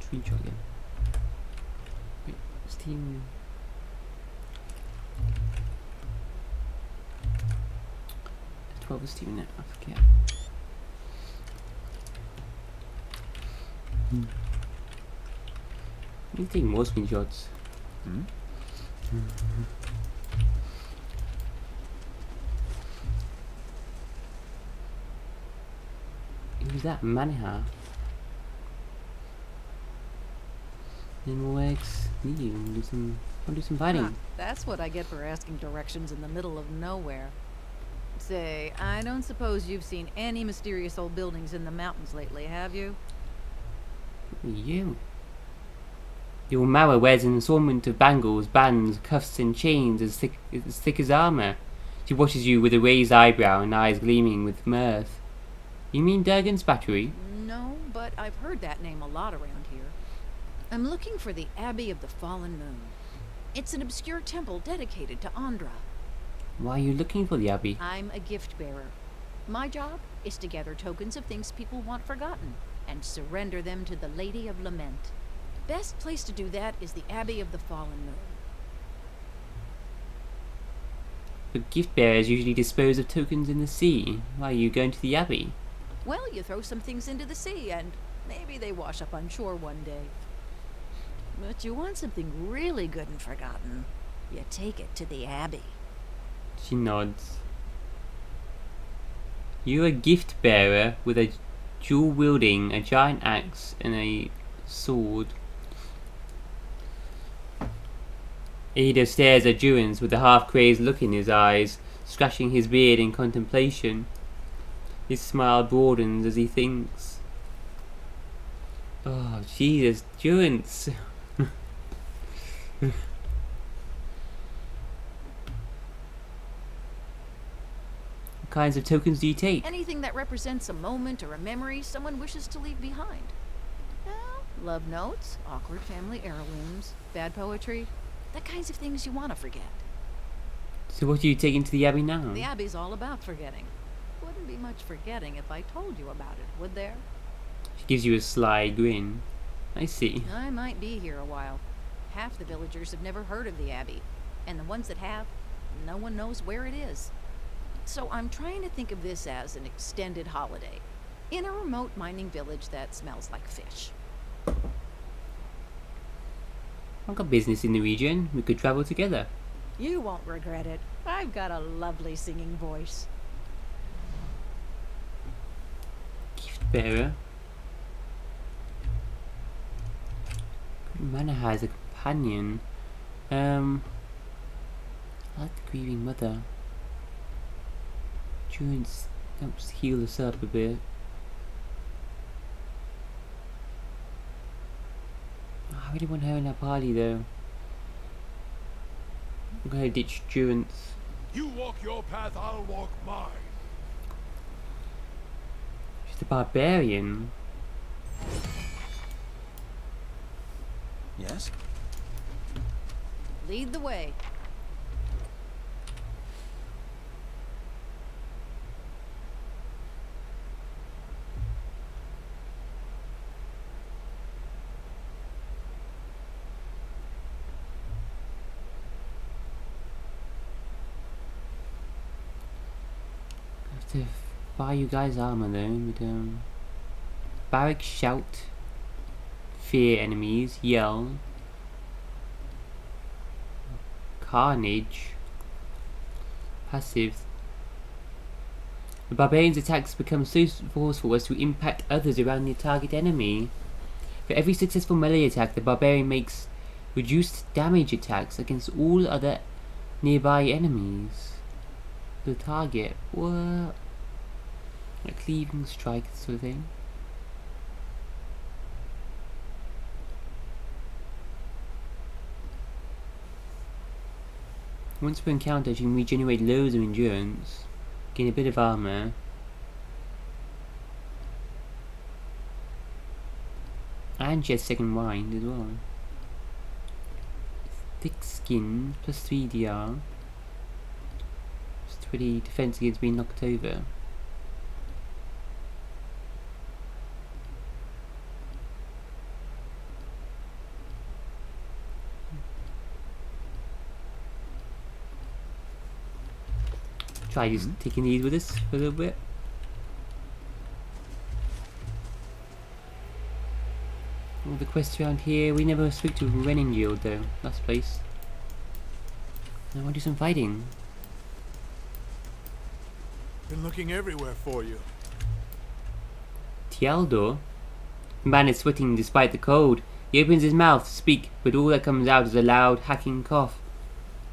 Screenshot again. Wait, Steam. There's 12 of Steam in it, I forget. I need to take more screenshots. Hmm? Who's that? Maniha. Any more eggs? Need I'll do some fighting. Huh, that's what I get for asking directions in the middle of nowhere. Say, I don't suppose you've seen any mysterious old buildings in the mountains lately, have you? You. Your Mara wears an assortment of bangles, bands, cuffs, and chains as thick as armor. She watches you with a raised eyebrow and eyes gleaming with mirth. You mean Durgan's battery? No, but I've heard that name a lot around here. I'm looking for the Abbey of the Fallen Moon. It's an obscure temple dedicated to Andra. Why are you looking for the Abbey? I'm a gift bearer. My job is to gather tokens of things people want forgotten and surrender them to the Lady of Lament. Best place to do that is the Abbey of the Fallen Moon. But gift bearers usually dispose of tokens in the sea. Why are you going to the Abbey? Well, you throw some things into the sea and maybe they wash up on shore one day. But you want something really good and forgotten, you take it to the Abbey. She nods. You're a gift bearer with a dual wielding a giant axe and a sword. Ada stares at Durance with a half-crazed look in his eyes, scratching his beard in contemplation. His smile broadens as he thinks. Oh, Jesus, Durance! What kinds of tokens do you take? Anything that represents a moment or a memory someone wishes to leave behind. Well, love notes, awkward family heirlooms, bad poetry, the kinds of things you want to forget. So what are you taking to the Abbey now? The Abbey's all about forgetting. Wouldn't be much forgetting if I told you about it, would there? She gives you a sly grin. I see. I might be here a while. Half the villagers have never heard of the Abbey, and the ones that have, no one knows where it is. So I'm trying to think of this as an extended holiday, in a remote mining village that smells like fish. I've got business in the region. We could travel together. You won't regret it. I've got a lovely singing voice. Gift bearer. Mana has a companion. I like the grieving mother. Durance helps heal us up a bit. I really want her in our party though. I'm gonna ditch Durance. You walk your path, I'll walk mine. She's a barbarian. Yes? Lead the way. I have to buy you guys armor though. With barrack shout, fear enemies, yell, carnage, passive. The barbarian's attacks become so forceful as to impact others around the target enemy. For every successful melee attack, the barbarian makes reduced damage attacks against all other nearby enemies. The target, what? Like cleaving strike sort of thing. Once per encounter, you can regenerate loads of endurance, gain a bit of armor, and she has second wind as well. Thick skin, plus 3 DR, plus 20 defense against being knocked over. try just taking these with us for a little bit. All the quests around here. We never speak to Reningfield though. Last place. I want to do some fighting. Been looking everywhere for you. Tialdor? The man is sweating despite the cold. He opens his mouth to speak, but all that comes out is a loud, hacking cough.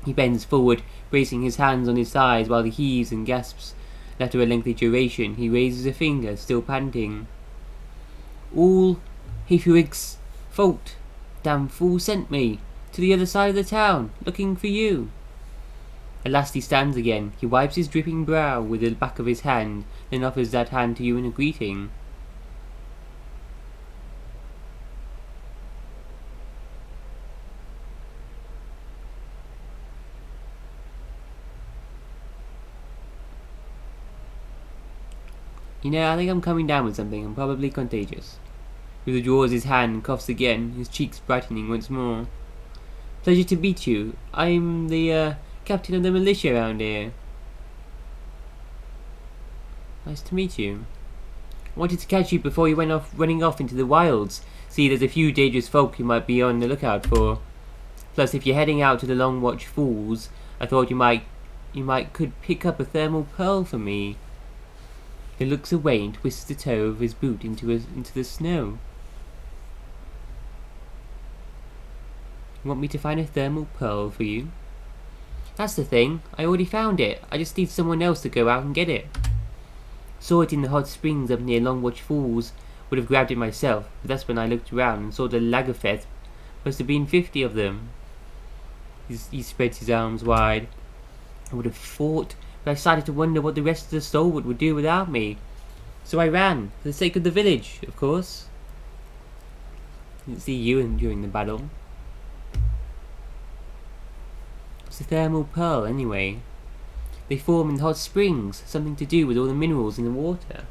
He bends forward, bracing his hands on his thighs while he heaves and gasps. And after a lengthy duration, he raises a finger, still panting. All Hifurig's fault. Damn fool sent me to the other side of the town, looking for you. At last he stands again. He wipes his dripping brow with the back of his hand, then offers that hand to you in a greeting. You know, I think I'm coming down with something. I'm probably contagious. He withdraws his hand and coughs again, his cheeks brightening once more. Pleasure to meet you. I'm the, captain of the militia around here. Nice to meet you. I wanted to catch you before you went off running off into the wilds. See, there's a few dangerous folk you might be on the lookout for. Plus, if you're heading out to the Long Watch Falls, I thought you might could pick up a thermal pearl for me. He looks away and twists the toe of his boot into the snow. You want me to find a thermal pearl for you? That's the thing. I already found it. I just need someone else to go out and get it. Saw it in the hot springs up near Longwatch Falls. Would have grabbed it myself, but that's when I looked around and saw the Lagerfeth. Must have been 50 of them. He spreads his arms wide. I would have fought, but I started to wonder what the rest of the stalwart would do without me. So I ran, for the sake of the village, of course. Didn't see you during the battle. What's a thermal pearl, anyway? They form in hot springs, something to do with all the minerals in the water.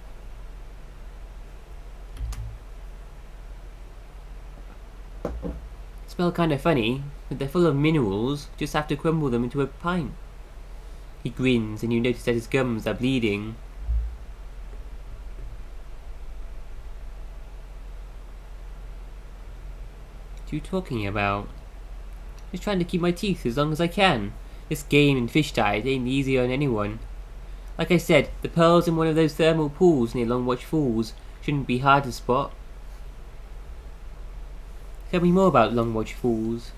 Smell kinda funny, but they're full of minerals, just have to crumble them into a pint. He grins, and you notice that his gums are bleeding. What are you talking about? Just trying to keep my teeth as long as I can. This game and fish diet ain't easy on anyone. Like I said, the pearls in one of those thermal pools near Longwatch Falls shouldn't be hard to spot. Tell me more about Longwatch Falls.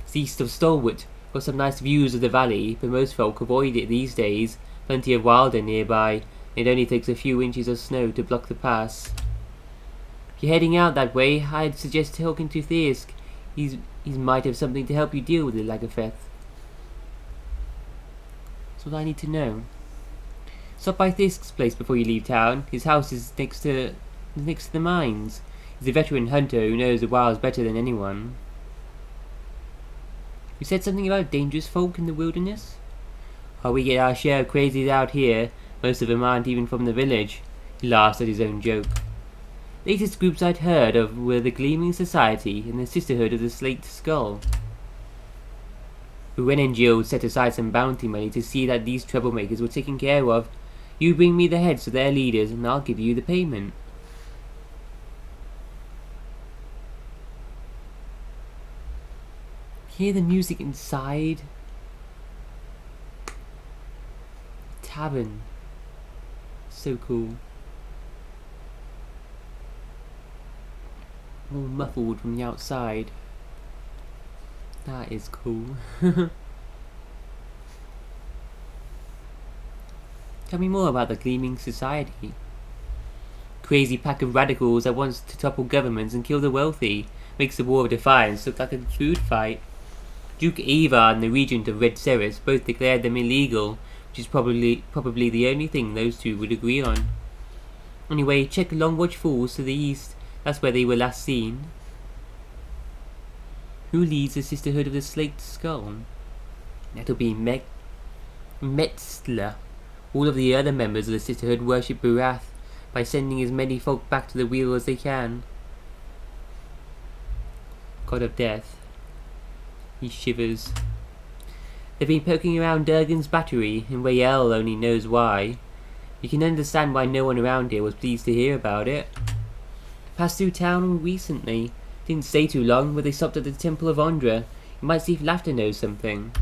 It's east of Stalwart. Got some nice views of the valley, but most folk avoid it these days. Plenty of wilder nearby. It only takes a few inches of snow to block the pass. If you're heading out that way, I'd suggest talking to Thirsk. He might have something to help you deal with the Lagerfeth. That's what I need to know. Stop by Thirsk's place before you leave town. His house is next to the mines. He's a veteran hunter who knows the wilds better than anyone. You said something about dangerous folk in the wilderness? Oh, we get our share of crazies out here. Most of them aren't even from the village. He laughs at his own joke. Latest groups I'd heard of were the Gleaming Society and the Sisterhood of the Slate Skull. Reningfield set aside some bounty money to see that these troublemakers were taken care of. You bring me the heads of their leaders and I'll give you the payment. Hear the music inside. Tavern. So cool. All muffled from the outside. That is cool. Tell me more about the Gleaming Society. Crazy pack of radicals that wants to topple governments and kill the wealthy. Makes the War of Defiance look like a food fight. Duke Ivar and the Regent of Red Ceres both declared them illegal, which is probably the only thing those two would agree on. Anyway, check Longwatch Falls to the east. That's where they were last seen. Who leads the Sisterhood of the Slate Skull? That'll be Metzler. All of the other members of the Sisterhood worship Barath by sending as many folk back to the wheel as they can. God of Death. He shivers. They've been poking around Durgan's battery, and Rael only knows why. You can understand why no one around here was pleased to hear about it. Passed through town recently. Didn't stay too long, but they stopped at the Temple of Ondra. You might see if Laughter knows something.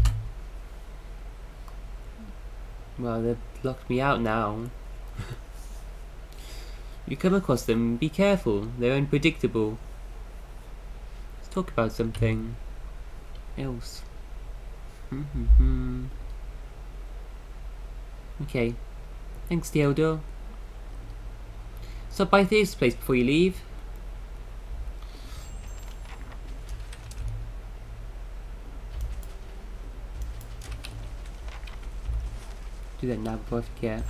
Well, they've locked me out now. You come across them, be careful. They're unpredictable. Let's talk about something else. Okay. Thanks, Theodore. Stop by this place before you leave. Do that now before I forget.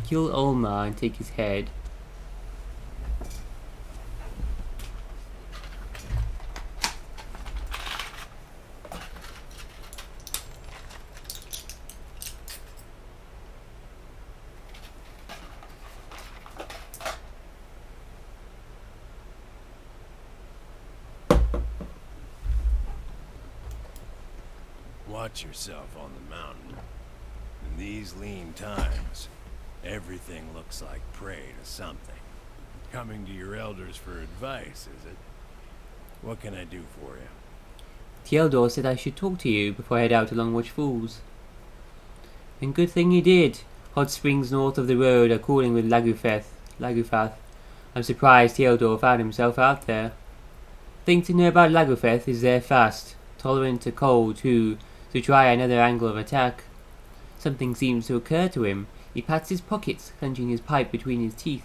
Kill Olmar and take his head. Watch yourself on the mountain. In these lean times, everything looks like prey to something. Coming to your elders for advice, is it? What can I do for you? Theodore said I should talk to you before I head out to Longwatch Falls. And good thing you did. Hot springs north of the road are cooling with Lagufath. I'm surprised Theodore found himself out there. Thing to know about Lagufath is they're fast, tolerant to cold too, so try another angle of attack. Something seems to occur to him. He pats his pockets, clenching his pipe between his teeth.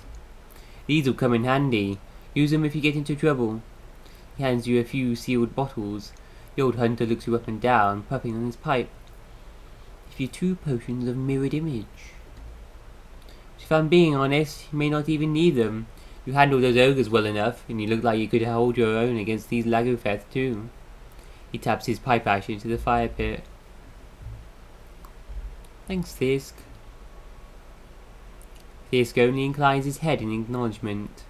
These will come in handy. Use them if you get into trouble. He hands you a few sealed bottles. The old hunter looks you up and down, puffing on his pipe. Give you 2 potions of mirrored image. If I'm being honest, you may not even need them. You handled those ogres well enough, and you look like you could hold your own against these Lagufath too. He taps his pipe ash into the fire pit. Thanks, Thirsk. Thirsk only inclines his head in acknowledgement.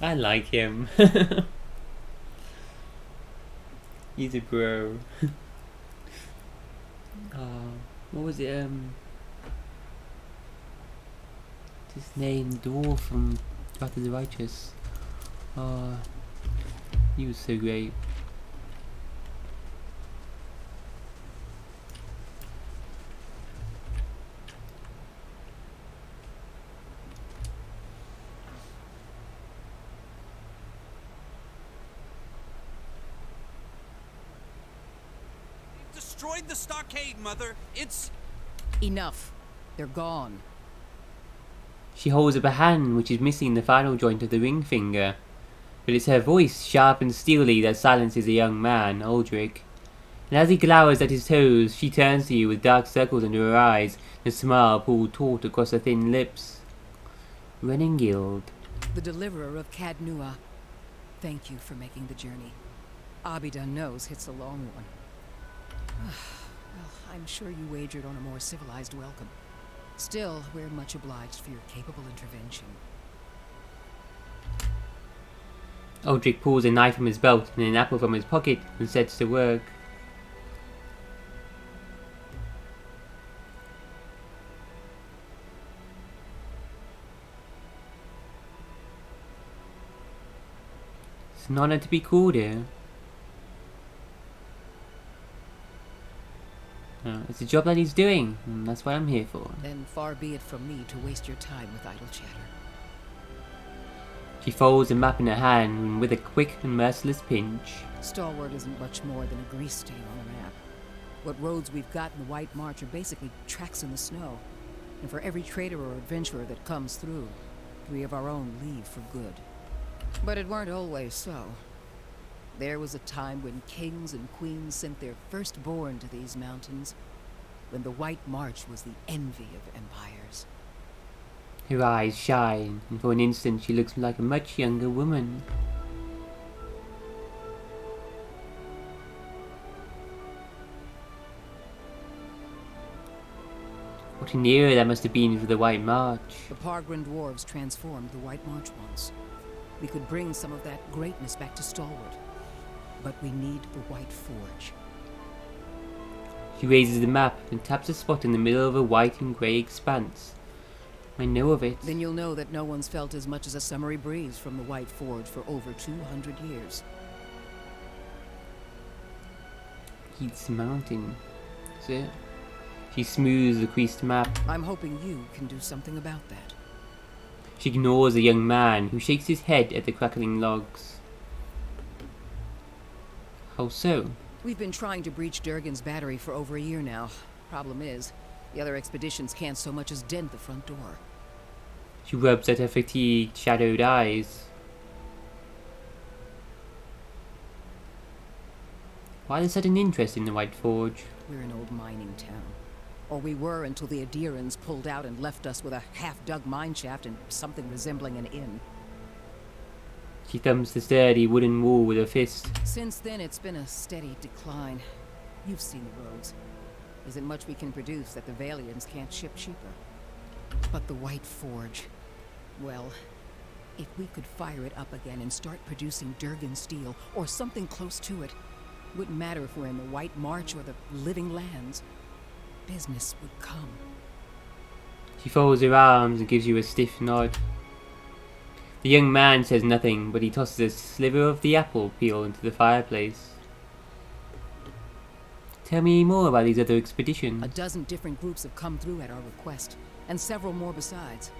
I like him. He's a bro. What was it? His name, Dwarf from Wrath of the Righteous. He was so great. Destroyed the stockade, Mother. It's... Enough. They're gone. She holds up a hand which is missing the final joint of the ring finger. But it's her voice, sharp and steely, that silences the young man, Aldrich. And as he glowers at his toes, she turns to you with dark circles under her eyes, and a smile pulled taut across her thin lips. Renengild. The deliverer of Cadnua. Thank you for making the journey. Abidan knows it's a long one. Well, I'm sure you wagered on a more civilized welcome. Still, we're much obliged for your capable intervention. Aldrich pulls a knife from his belt and an apple from his pocket and sets to work. It's an honor to be called here. It's a job that he's doing, and that's what I'm here for. Then far be it from me to waste your time with idle chatter. She folds the map in her hand and with a quick and merciless pinch. Stalwart isn't much more than a grease stain on a map. What roads we've got in the White March are basically tracks in the snow. And for every trader or adventurer that comes through, 3 of our own leave for good. But it weren't always so. There was a time when kings and queens sent their firstborn to these mountains, when the White March was the envy of empires. Her eyes shine, and for an instant she looks like a much younger woman. What an era that must have been for the White March. The Pargrin dwarves transformed the White March once. we could bring some of that greatness back to Stalwart. But we need the White Forge. She raises the map and taps a spot in the middle of a white and grey expanse. I know of it. Then you'll know that no one's felt as much as a summery breeze from the White Forge for over 200 years. Keats Mountain. Is it? She smooths the creased map. I'm hoping you can do something about that. She ignores the young man, who shakes his head at the crackling logs. How so? We've been trying to breach Durgan's battery for over a year now. Problem is, the other expeditions can't so much as dent the front door. She rubs at her fatigued, shadowed eyes. Why the sudden interest in the White Forge? We're an old mining town. Or we were until the Adirans pulled out and left us with a half-dug mine shaft and something resembling an inn. She thumps the sturdy wooden wall with her fist. Since then, it's been a steady decline. You've seen the roads. Isn't much we can produce that the Valians can't ship cheaper. But the White Forge... well, if we could fire it up again and start producing Durgan steel, or something close to it, wouldn't matter if we're in the White March or the Living Lands. Business would come. She folds her arms and gives you a stiff nod. The young man says nothing, but he tosses a sliver of the apple peel into the fireplace. Tell me more about these other expeditions. A dozen different groups have come through at our request, and several more besides.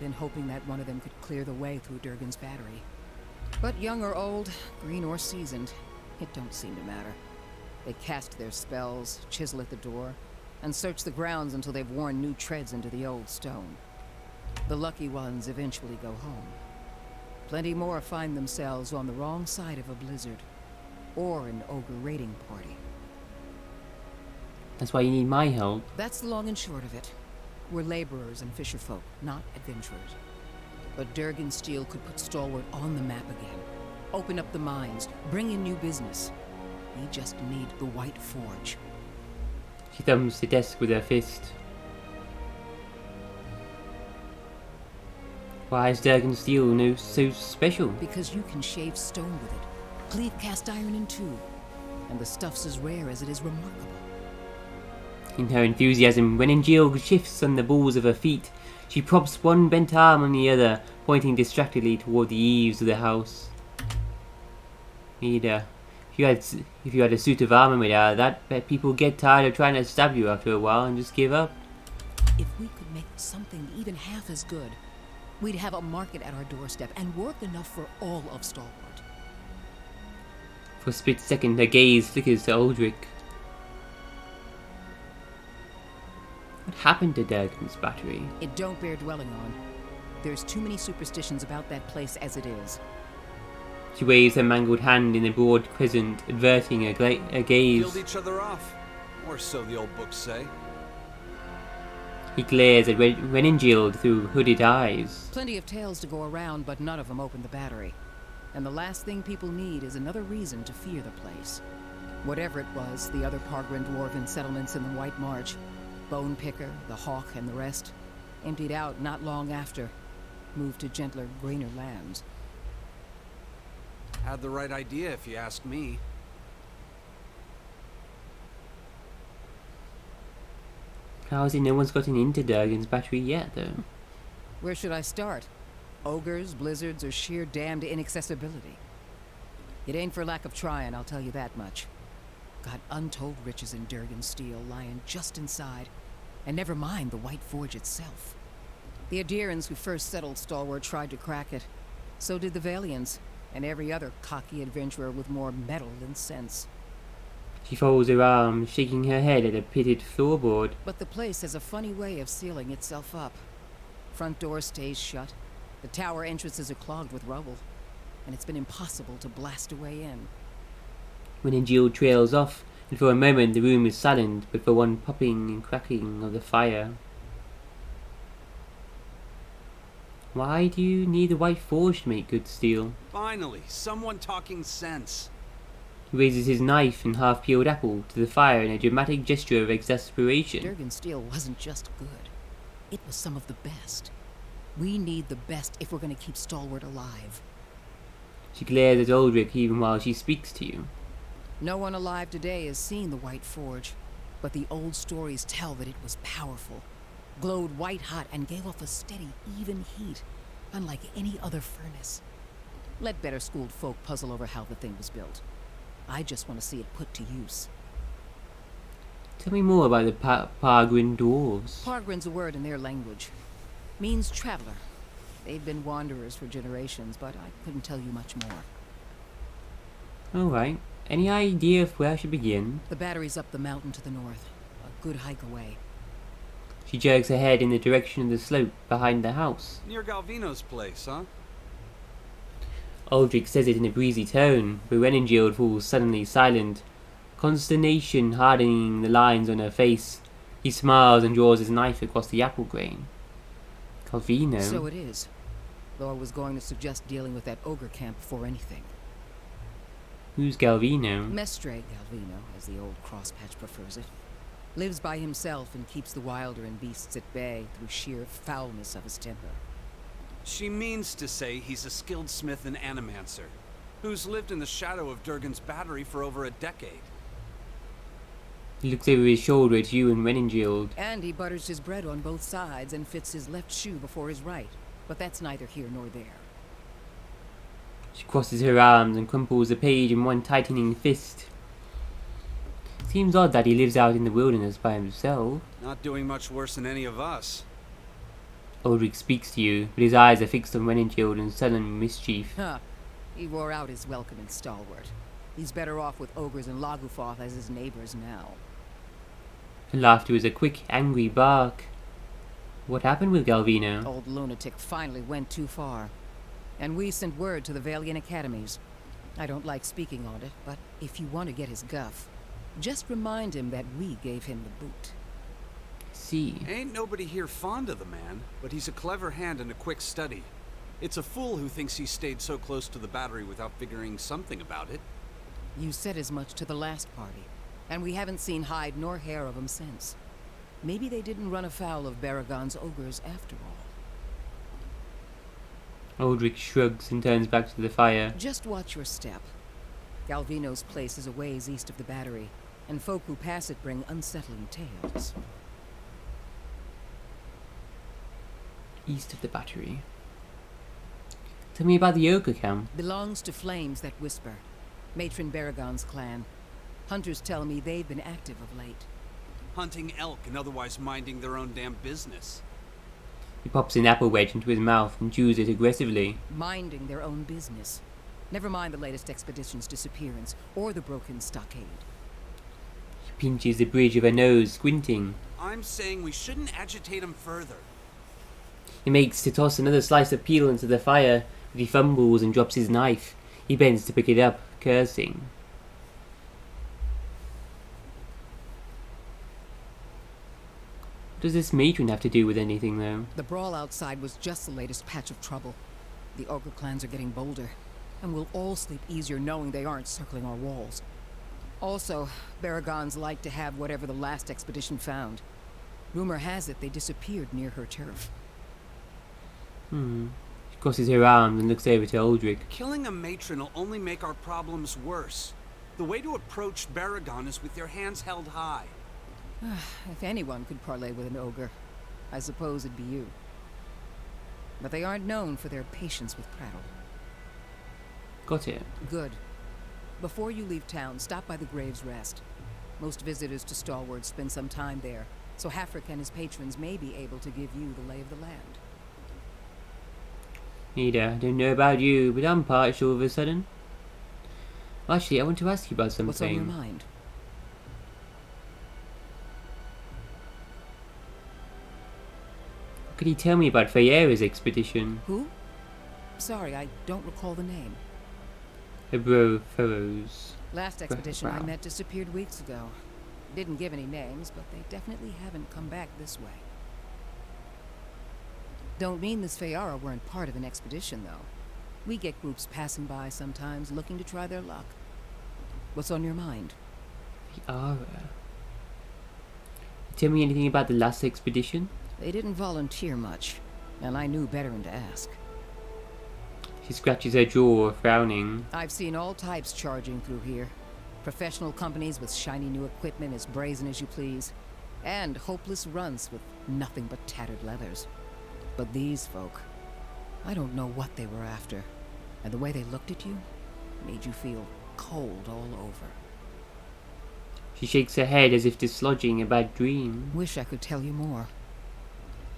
Been hoping that one of them could clear the way through Durgan's battery. But young or old, green or seasoned, it don't seem to matter. They cast their spells, chisel at the door, and search the grounds until they've worn new treads into the old stone. The lucky ones eventually go home. Plenty more find themselves on the wrong side of a blizzard, or an ogre raiding party. That's why you need my help. That's the long and short of it. We're laborers and fisherfolk, not adventurers. But Durgan Steel could put Stalwart on the map again. Open up the mines, bring in new business. We just need the White Forge. She thumps the desk with her fist. Why is Durgan steel so special? Because you can shave stone with it, cleave cast iron in two, and the stuff's as rare as it is remarkable. In her enthusiasm, Renengiel shifts on the balls of her feet. She props one bent arm on the other, pointing distractedly toward the eaves of the house. Ida, if you had a suit of armor made out of that, bet people get tired of trying to stab you after a while and just give up. If we could make something even half as good, we'd have a market at our doorstep and work enough for all of Stalwart. For a split second, her gaze flickers to Aldrich. What happened to Durgan's battery? It don't bear dwelling on. There's too many superstitions about that place as it is. She waves her mangled hand in a broad crescent, averting a gaze. Killed each other off, or so the old books say. He glares at Renengiel through hooded eyes. Plenty of tales to go around, but none of them open the battery. And the last thing people need is another reason to fear the place. Whatever it was, the other Pargren dwarven settlements in the White March, Bone Picker, the Hawk, and the rest, emptied out not long after, moved to gentler, greener lands. Had the right idea, if you ask me. How is it no one's gotten into Durgan's battery yet, though? Where should I start? Ogres, blizzards, or sheer damned inaccessibility? It ain't for lack of trying, I'll tell you that much. Got untold riches in Durgan Steel lying just inside, and never mind the White Forge itself. The Adirans who first settled Stalwart tried to crack it. So did the Valians, and every other cocky adventurer with more metal than sense. She folds her arms, shaking her head at a pitted floorboard. But the place has a funny way of sealing itself up. Front door stays shut, the tower entrances are clogged with rubble, and it's been impossible to blast a way in. Renengiel trails off, and for a moment the room is silent, but for one popping and cracking of the fire. Why do you need the White Forge to make good steel? Finally, someone talking sense. He raises his knife and half-peeled apple to the fire in a dramatic gesture of exasperation. Durgan Steel wasn't just good. It was some of the best. We need the best if we're going to keep Stalwart alive. She glares at Aldrich even while she speaks to you. No one alive today has seen the White Forge, but the old stories tell that it was powerful, glowed white-hot, and gave off a steady, even heat, unlike any other furnace. Let better-schooled folk puzzle over how the thing was built. I just want to see it put to use. Tell me more about the Pargrin dwarves. Pargrin's a word in their language. Means traveler. They've been wanderers for generations, but I couldn't tell you much more. Alright. Any idea of where I should begin? The battery's up the mountain to the north. A good hike away. She jerks her head in the direction of the slope behind the house. Near Galvino's place, huh? Aldrich says it in a breezy tone, but Renengild falls suddenly silent, consternation hardening the lines on her face. He smiles and draws his knife across the apple grain. Galvino? So it is. Though I was going to suggest dealing with that ogre camp before anything. Who's Galvino? Mestre Galvino, as the old crosspatch prefers it. Lives by himself and keeps the wilder and beasts at bay through sheer foulness of his temper. She means to say he's a skilled smith and animancer, who's lived in the shadow of Durgan's battery for over a decade. He looks over his shoulder at you and Renengild. And he butters his bread on both sides and fits his left shoe before his right. But that's neither here nor there. She crosses her arms and crumples the page in one tightening fist. Seems odd that he lives out in the wilderness by himself. Not doing much worse than any of us. Aldrich speaks to you, but his eyes are fixed on Renengild in sullen mischief. Huh. He wore out his welcome and stalwart. He's better off with ogres and Lagufoth as his neighbors now. Her laughter is a quick, angry bark. What happened with Galvino? Old lunatic finally went too far. And we sent word to the Valiant Academies. I don't like speaking on it, but if you want to get his guff, just remind him that we gave him the boot. See. Ain't nobody here fond of the man, but he's a clever hand and a quick study. It's a fool who thinks he stayed so close to the battery without figuring something about it. You said as much to the last party, and we haven't seen hide nor hair of him since. Maybe they didn't run afoul of Baragon's ogres after all. Aldrich shrugs and turns back to the fire. Just watch your step. Galvino's place is a ways east of the battery, and folk who pass it bring unsettling tales. East of the battery. Tell me about the ogre camp. Belongs to Flames That Whisper, Matron Baragon's clan. Hunters tell me they've been active of late. Hunting elk and otherwise minding their own damn business. He pops an apple wedge into his mouth and chews it aggressively. Minding their own business. Never mind the latest expedition's disappearance, or the broken stockade. He pinches the bridge of her nose, squinting. I'm saying we shouldn't agitate him further. He makes to toss another slice of peel into the fire, but he fumbles and drops his knife. He bends to pick it up, cursing. What does this matron have to do with anything, though? The brawl outside was just the latest patch of trouble. The ogre clans are getting bolder, and we'll all sleep easier knowing they aren't circling our walls. Also, Baragons like to have whatever the last expedition found. Rumor has it they disappeared near her turf. She crosses her arms and looks over to Aldrich. Killing a matron will only make our problems worse. The way to approach Baragon is with your hands held high. If anyone could parley with an ogre, I suppose it'd be you. But they aren't known for their patience with prattle. Got it. Good. Before you leave town, stop by the Graves Rest. Most visitors to Stalwart spend some time there, so Hafric and his patrons may be able to give you the lay of the land. Nita, I don't know about you, but I'm parched all of a sudden. Actually, I want to ask you about something. What's on your mind? Could you tell me about Feyera's expedition? Who? Sorry, I don't recall the name. Her brow furrows. Last expedition I Wow. met disappeared weeks ago. Didn't give any names, but they definitely haven't come back this way. Don't mean this Feyara weren't part of an expedition, though. We get groups passing by sometimes looking to try their luck. What's on your mind? Feyera. Tell me anything about the last expedition? They didn't volunteer much, and I knew better than to ask. She scratches her jaw, frowning. I've seen all types charging through here. Professional companies with shiny new equipment as brazen as you please, and hopeless runts with nothing but tattered leathers. But these folk, I don't know what they were after, and the way they looked at you made you feel cold all over. She shakes her head as if dislodging a bad dream. Wish I could tell you more.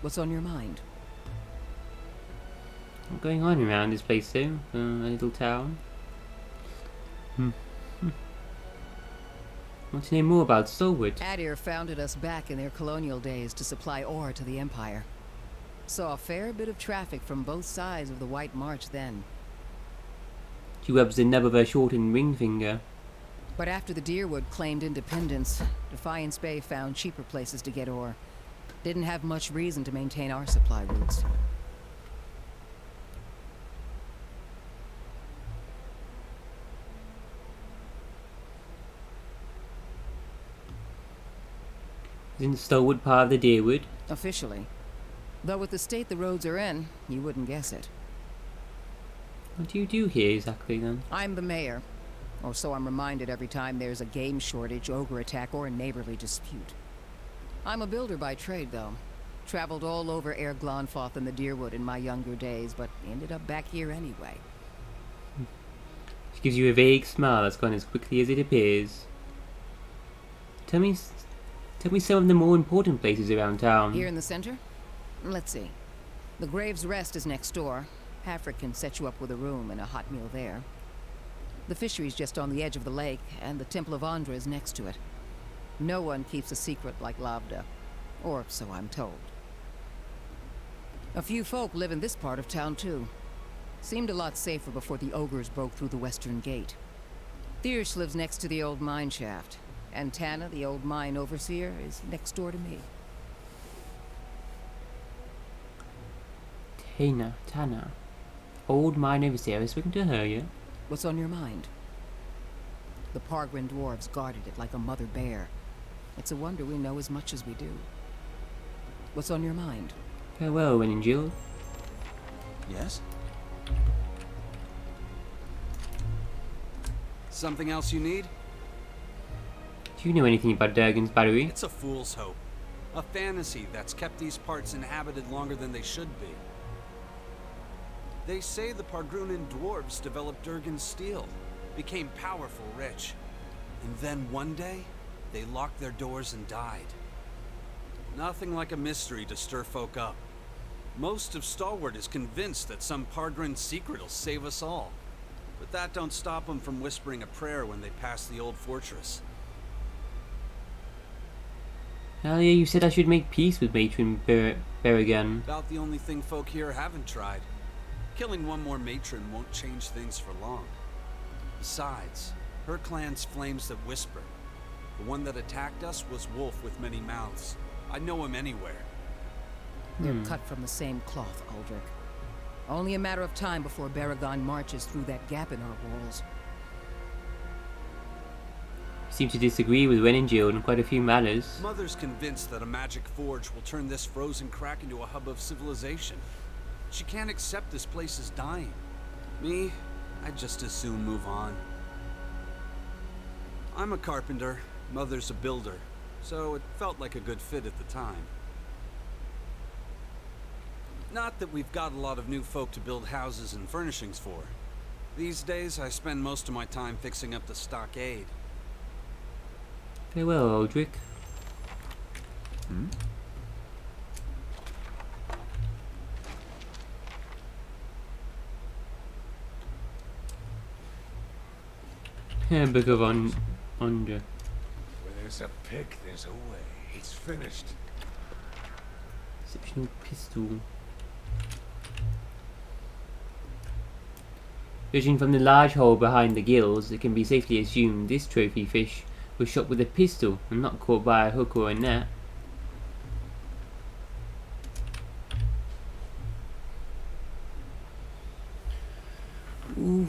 What's on your mind? What's going on around this place though? A little town. Want to know more about Stalwart? Adir founded us back in their colonial days to supply ore to the Empire. Saw a fair bit of traffic from both sides of the White March then. She rubs the nub of her shortened ring finger. But after the Deerwood claimed independence, Defiance Bay found cheaper places to get ore. Didn't have much reason to maintain our supply routes. Isn't Stalwart part of the Deerwood? Officially. Though with the state the roads are in, you wouldn't guess it. What do you do here exactly then? I'm the mayor. Or so I'm reminded every time there's a game shortage, ogre attack, or a neighborly dispute. I'm a builder by trade, though. Traveled all over Air Glonfoth and the Deerwood in my younger days, but ended up back here anyway. She gives you a vague smile that's gone as quickly as it appears. Tell me some of the more important places around town. Here in the center? Let's see. The Graves Rest is next door. Hafric can set you up with a room and a hot meal there. The fishery's just on the edge of the lake, and the Temple of Andra is next to it. No one keeps a secret like Lavda. Or so I'm told. A few folk live in this part of town, too. Seemed a lot safer before the ogres broke through the western gate. Thiersch lives next to the old mine shaft, and Tana, the old mine overseer, is next door to me. Tana. Old mine overseer. I've spoken to her yet? What's on your mind? The Pargrin dwarves guarded it like a mother bear. It's a wonder we know as much as we do. What's on your mind? Farewell, Reningil. Yes? Something else you need? Do you know anything about Durgan's battery? It's a fool's hope. A fantasy that's kept these parts inhabited longer than they should be. They say the Pargrunan dwarves developed Durgan's steel, became powerful, rich. And then one day, they locked their doors and died. Nothing like a mystery to stir folk up. Most of Stalwart is convinced that some Pargrin secret will save us all. But that don't stop them from whispering a prayer when they pass the old fortress. Earlier you said I should make peace with Matron Berrigan. About the only thing folk here haven't tried. Killing one more matron won't change things for long. Besides, her clan's flames that whisper. The one that attacked us was Wolf with many mouths. I'd know him anywhere. They're cut from the same cloth, Aldrich. Only a matter of time before Baragon marches through that gap in our walls. You seem to disagree with Reningil on quite a few matters. Mother's convinced that a magic forge will turn this frozen crack into a hub of civilization. She can't accept this place is dying. Me, I'd just as soon move on. I'm a carpenter, Mother's a builder, so it felt like a good fit at the time. Not that we've got a lot of new folk to build houses and furnishings for. These days, I spend most of my time fixing up the stockade. Farewell, Aldrich. Book of Andra. Where there's a pick, there's a way. It's finished. Exceptional pistol. Judging from the large hole behind the gills, it can be safely assumed this trophy fish was shot with a pistol and not caught by a hook or a net. Ooh.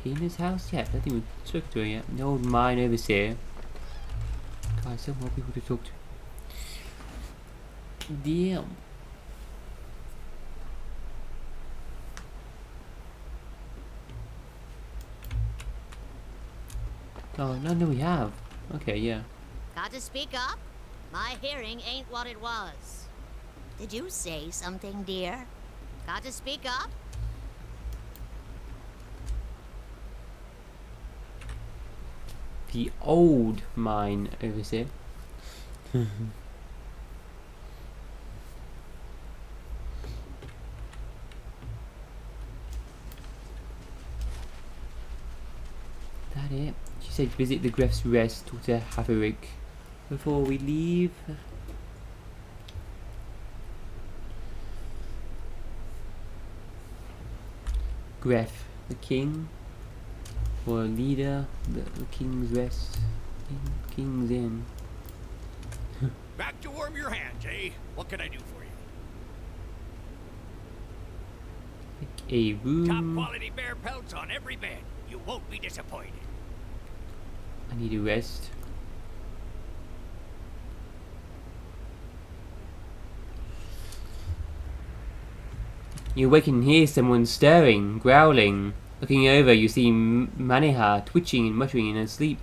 he in his house yet? I don't think we've spoken to her yet. The old mine overseer. God, some more people to talk to. Damn. Oh, no, we have. Okay, yeah. Got to speak up? My hearing ain't what it was. Did you say something, dear? Got to speak up? The old mine overseer. That it? She said visit the Gref's Rest, talk to Haverick before we leave. Gref, the king, or leader, the King's Rest, King's Inn. Back to warm your hands, eh? What can I do for you? A room. Top quality bear pelts on every bed. You won't be disappointed. I need a rest. You wake and hear someone stirring, growling. Looking over, you see Maneha twitching and muttering in her sleep.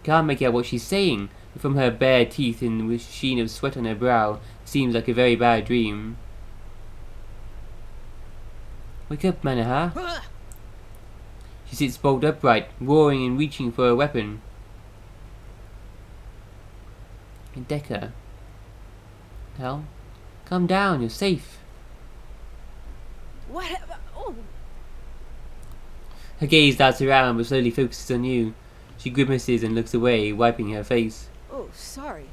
Can't make out what she's saying, but from her bare teeth and the sheen of sweat on her brow, it seems like a very bad dream. Wake up, Maneha. She sits bolt upright, roaring and reaching for a weapon. And Decker. Hell, calm down, you're safe. What? Oh, Her gaze darts around but slowly focuses on you. She grimaces and looks away, wiping her face. oh, sorry.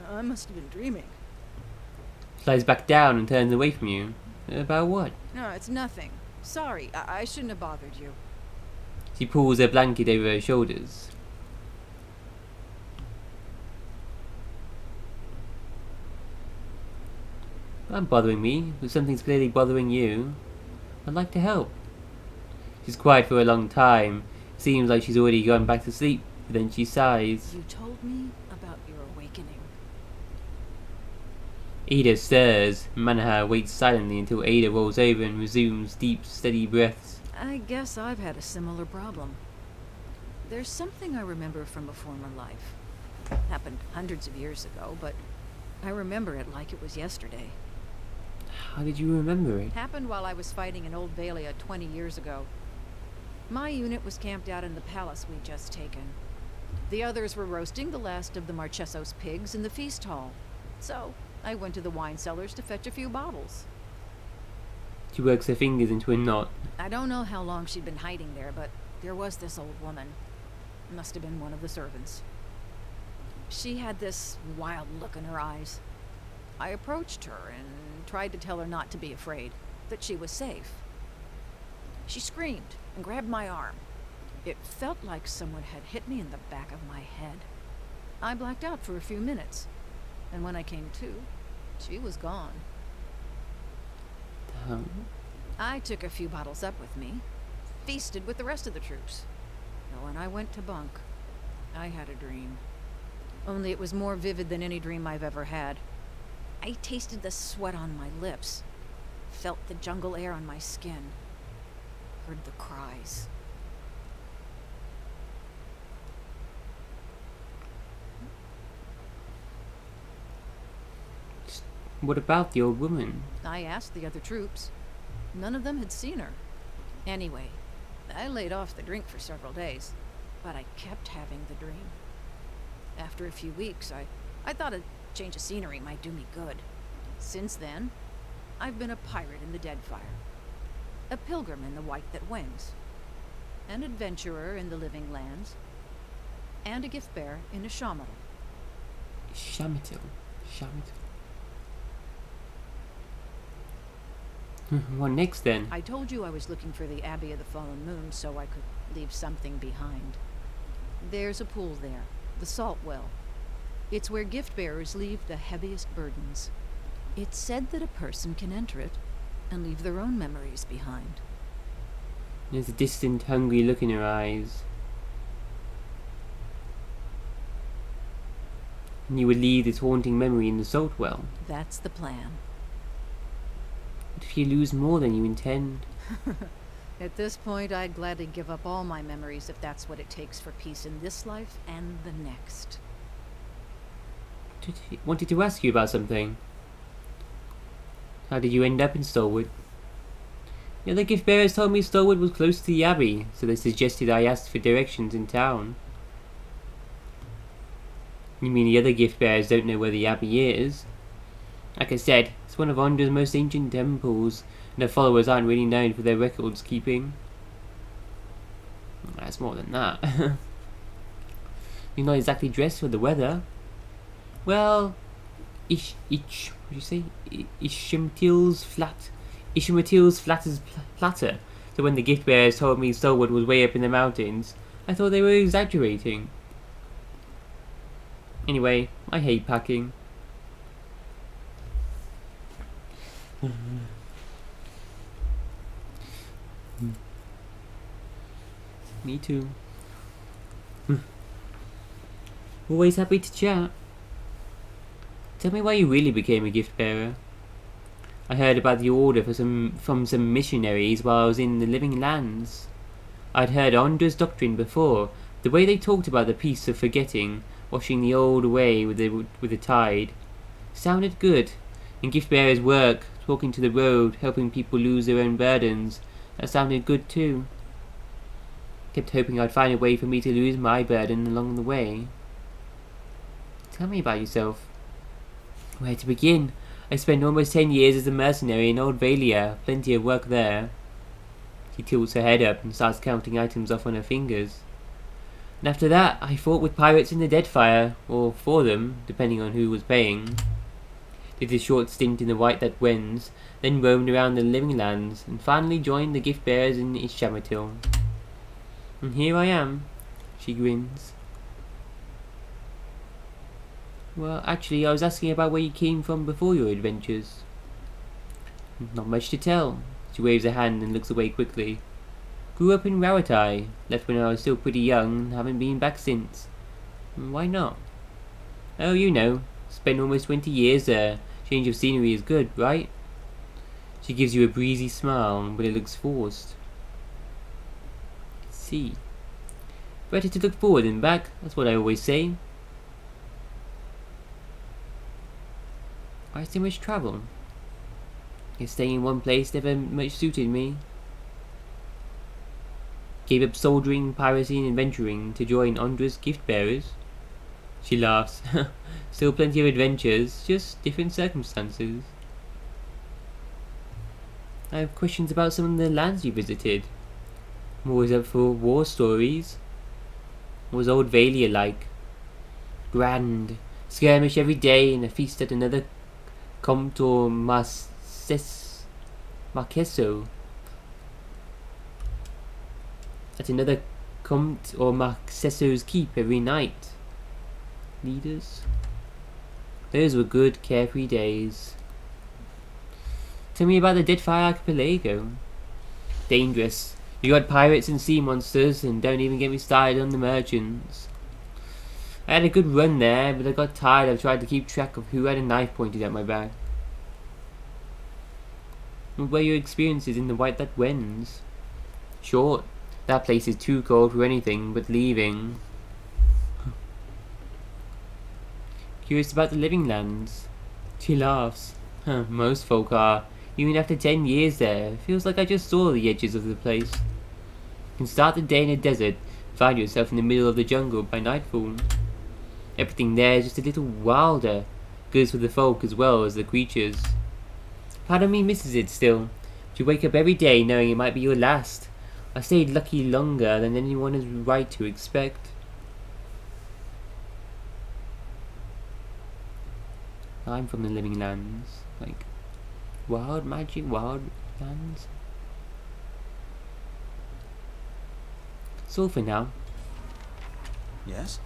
I must have been dreaming. She lies back down and turns away from you. About what? No, it's nothing. Sorry, I shouldn't have bothered you. She pulls her blanket over her shoulders. Not bothering me, but something's clearly bothering you. I'd like to help. She's quiet for a long time. Seems like she's already gone back to sleep, but then she sighs. You told me about your awakening. Ada stirs. Maneha waits silently until Ada rolls over and resumes deep, steady breaths. I guess I've had a similar problem. There's something I remember from a former life. Happened hundreds of years ago, but I remember it like it was yesterday. How did you remember it? Happened while I was fighting in Old Valia 20 years ago. My unit was camped out in the palace we'd just taken. The others were roasting the last of the Marchesos pigs in the feast hall. So, I went to the wine cellars to fetch a few bottles. She works her fingers into a knot. I don't know how long she'd been hiding there, but there was this old woman. Must have been one of the servants. She had this wild look in her eyes. I approached her and tried to tell her not to be afraid, that she was safe. She screamed and grabbed my arm. It felt like someone had hit me in the back of my head. I blacked out for a few minutes, and when I came to, she was gone. I took a few bottles up with me, feasted with the rest of the troops. And when I went to bunk, I had a dream. Only it was more vivid than any dream I've ever had. I tasted the sweat on my lips, felt the jungle air on my skin, heard the cries. What about the old woman? I asked the other troops. None of them had seen her. Anyway, I laid off the drink for several days, but I kept having the dream. After a few weeks, I thought a change of scenery might do me good. Since then, I've been a pirate in the Deadfire, a pilgrim in the White That Wings, an adventurer in the Living Lands, and a gift bearer in Ashamato. Shamatil. What next then? I told you I was looking for the Abbey of the Fallen Moon so I could leave something behind. There's a pool there, the Salt Well. It's where gift bearers leave the heaviest burdens. It's said that a person can enter it and leave their own memories behind. There's a distant, hungry look in her eyes. And you would leave this haunting memory in the salt well. That's the plan. What if you lose more than you intend? At this point, I'd gladly give up all my memories if that's what it takes for peace in this life and the next. Wanted to ask you about something. How did you end up in Stolwood? The other gift bearers told me Stolwood was close to the Abbey, so they suggested I asked for directions in town. You mean the other gift bearers don't know where the Abbey is? Like I said, it's one of Ondra's most ancient temples, and their followers aren't really known for their records keeping. That's more than that. You're not exactly dressed for the weather. Well, Ishmatil's flatter's platter. So when the gift bearers told me Stolwood was way up in the mountains, I thought they were exaggerating. Anyway, I hate packing. Me too. Always happy to chat. Tell me why you really became a gift bearer. I heard about the order from some missionaries while I was in the Living Lands. I'd heard Ondra's doctrine before, the way they talked about the peace of forgetting, washing the old away with the tide. Sounded good. And gift bearers' work, talking to the road, helping people lose their own burdens, that sounded good too. Kept hoping I'd find a way for me to lose my burden along the way. Tell me about yourself. Where to begin? I spent almost 10 years as a mercenary in Old Valia, plenty of work there. She tilts her head up and starts counting items off on her fingers. And after that, I fought with pirates in the Deadfire, or for them, depending on who was paying. Did a short stint in the White That Wends, then roamed around the Living Lands, and finally joined the gift bearers in Ishmatil. And here I am. She grins. Well, actually, I was asking about where you came from before your adventures. Not much to tell. She waves a hand and looks away quickly. Grew up in Rawatai, left when I was still pretty young, and haven't been back since. Why not? Oh, you know, spent almost 20 years there. Change of scenery is good, right? She gives you a breezy smile, but it looks forced. See. Better to look forward than back, that's what I always say. Why so much travel? Guess staying in one place never much suited me. Gave up soldiering, piracy and adventuring to join Ondra's gift bearers. She laughs. Still plenty of adventures, just different circumstances. I have questions about some of the lands you visited. I'm always up for war stories. What was Old Valia like? Grand. Skirmish every day and a feast at another Comte or Marqueso. At another Comte or Marqueso's keep every night. Leaders? Those were good, carefree days. Tell me about the Deadfire Archipelago. Dangerous. You got pirates and sea monsters, and don't even get me started on the merchants. I had a good run there, but I got tired of trying to keep track of who had a knife pointed at my back. What were your experiences in the White That Wends? Short. That place is too cold for anything but leaving. Curious about the Living Lands. She laughs. Most folk are. Even after 10 years there, feels like I just saw the edges of the place. You can start the day in a desert, find yourself in the middle of the jungle by nightfall. Everything there is just a little wilder. Goes for the folk as well as the creatures. Part of me misses it still. But you wake up every day knowing it might be your last. I stayed lucky longer than anyone has right to expect. I'm from the Living Lands. Like, wild magic, wild lands. That's all for now. Yes?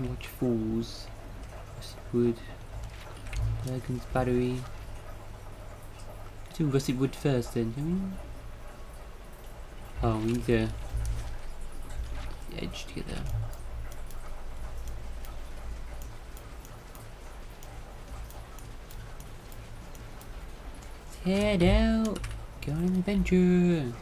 Watch Falls. Rusted Wood. Bergen's Battery. Let's do Rusted Wood first then, shall we? Oh, we need to the edge together. Let's head out. Go on an adventure.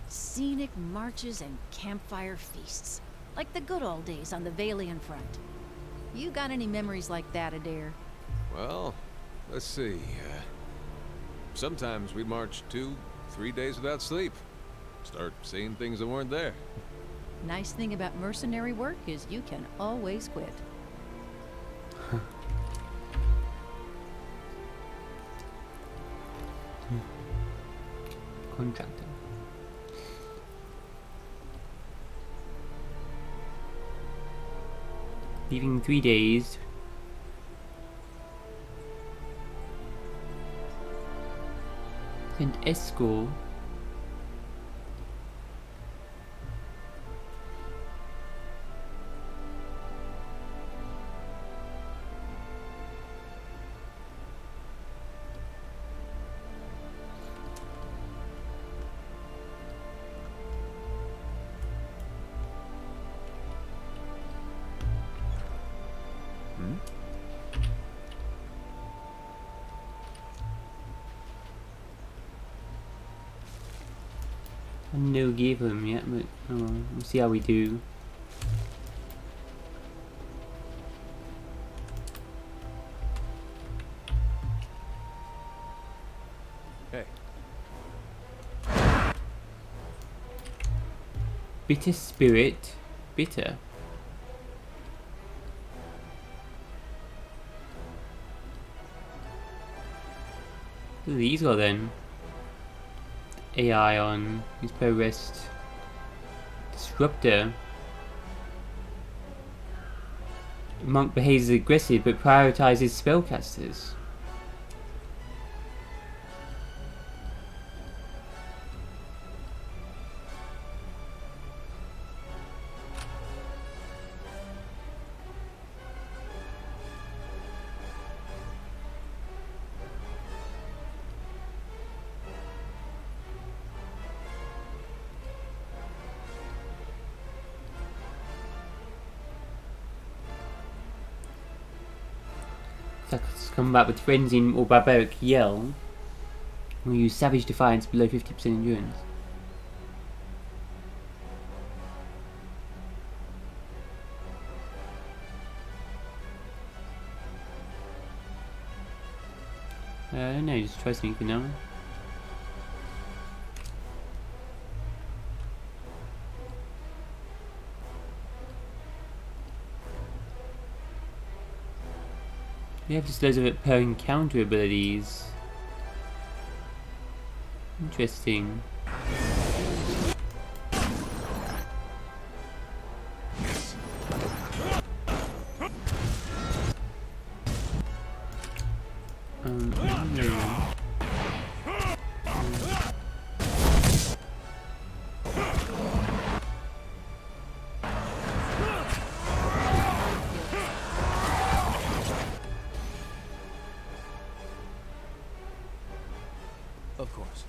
Scenic marches and campfire feasts. Like the good old days on the Valian front. You got any memories like that, Adair? Well, let's see. Sometimes we march 2-3 days without sleep. Start seeing things that weren't there. Nice thing about mercenary work is you can always quit. Contractor. Leaving 3 days. And escort. I never gave them yet, but oh well, we'll see how we do. Hey. Bitter Spirit. Bitter. What are these are then? AI on his progress. Disruptor. Monk behaves aggressive but prioritizes spellcasters. Combat with frenzy or barbaric yell. We'll use savage defiance below 50% endurance. No, just try something for now. We have just loads of it per encounter abilities. Interesting. Of course.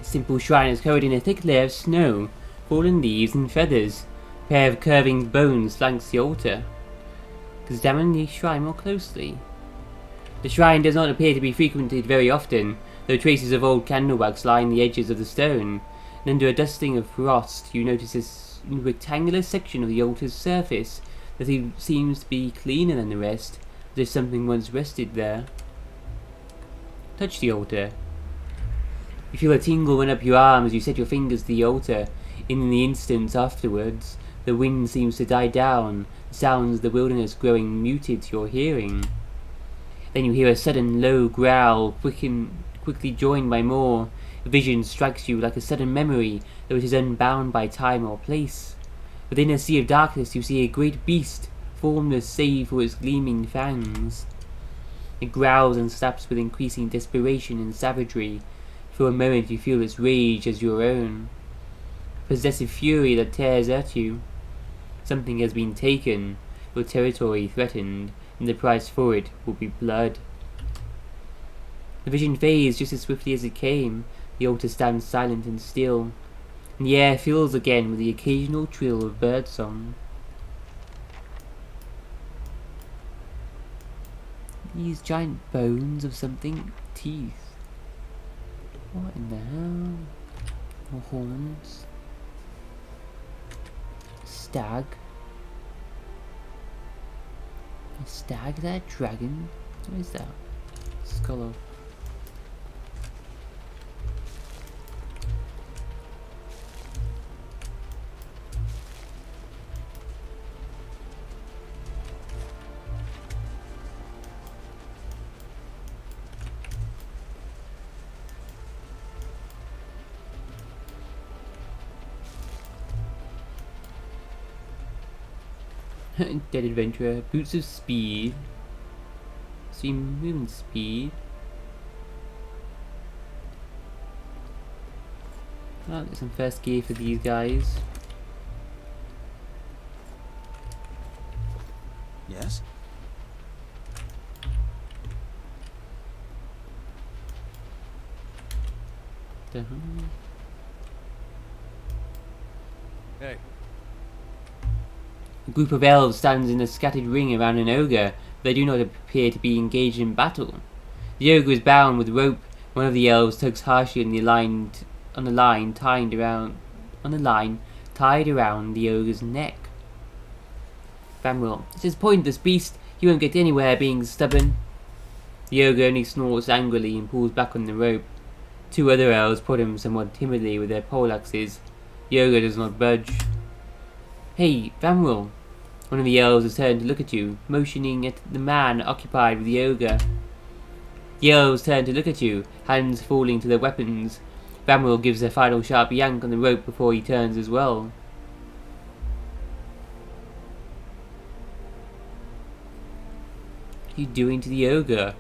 simple shrine is covered in a thick layer of snow, fallen leaves and feathers. A pair of curving bones flanks the altar. Examine the shrine more closely. The shrine does not appear to be frequented very often, though traces of old candle wax line the edges of the stone, and under a dusting of frost you notice a rectangular section of the altar's surface that seems to be cleaner than the rest, as if something once rested there. Touch the altar. You feel a tingle run up your arm as you set your fingers to the altar. In the instants afterwards, the wind seems to die down, the sounds of the wilderness growing muted to your hearing. Then you hear a sudden low growl, quickly joined by more. A vision strikes you like a sudden memory, though it is unbound by time or place. Within a sea of darkness you see a great beast, formless save for its gleaming fangs. It growls and snaps with increasing desperation and savagery. For a moment you feel its rage as your own. A possessive fury that tears at you. Something has been taken, your territory threatened, and the price for it will be blood. The vision fades just as swiftly as it came. The altar stands silent and still, and the air fills again with the occasional trill of birdsong. These giant bones of something, teeth. What in the hell? More horns. Stag. A stag? Is that a dragon? What is that? Skull of. Dead adventurer, boots of speed, movement speed. Oh, there's some first gear for these guys. Yes? Hey. A group of elves stands in a scattered ring around an ogre, but they do not appear to be engaged in battle. The ogre is bound with rope. One of the elves tugs harshly on the line tied around the ogre's neck. Famwell, this is pointless, beast. You won't get anywhere being stubborn. The ogre only snorts angrily and pulls back on the rope. Two other elves prod him somewhat timidly with their poleaxes. The ogre does not budge. Hey, Famwell. One of the elves has turned to look at you, motioning at the man occupied with the ogre. The elves turn to look at you, hands falling to their weapons. Famwell gives a final sharp yank on the rope before he turns as well. What are you doing to the ogre?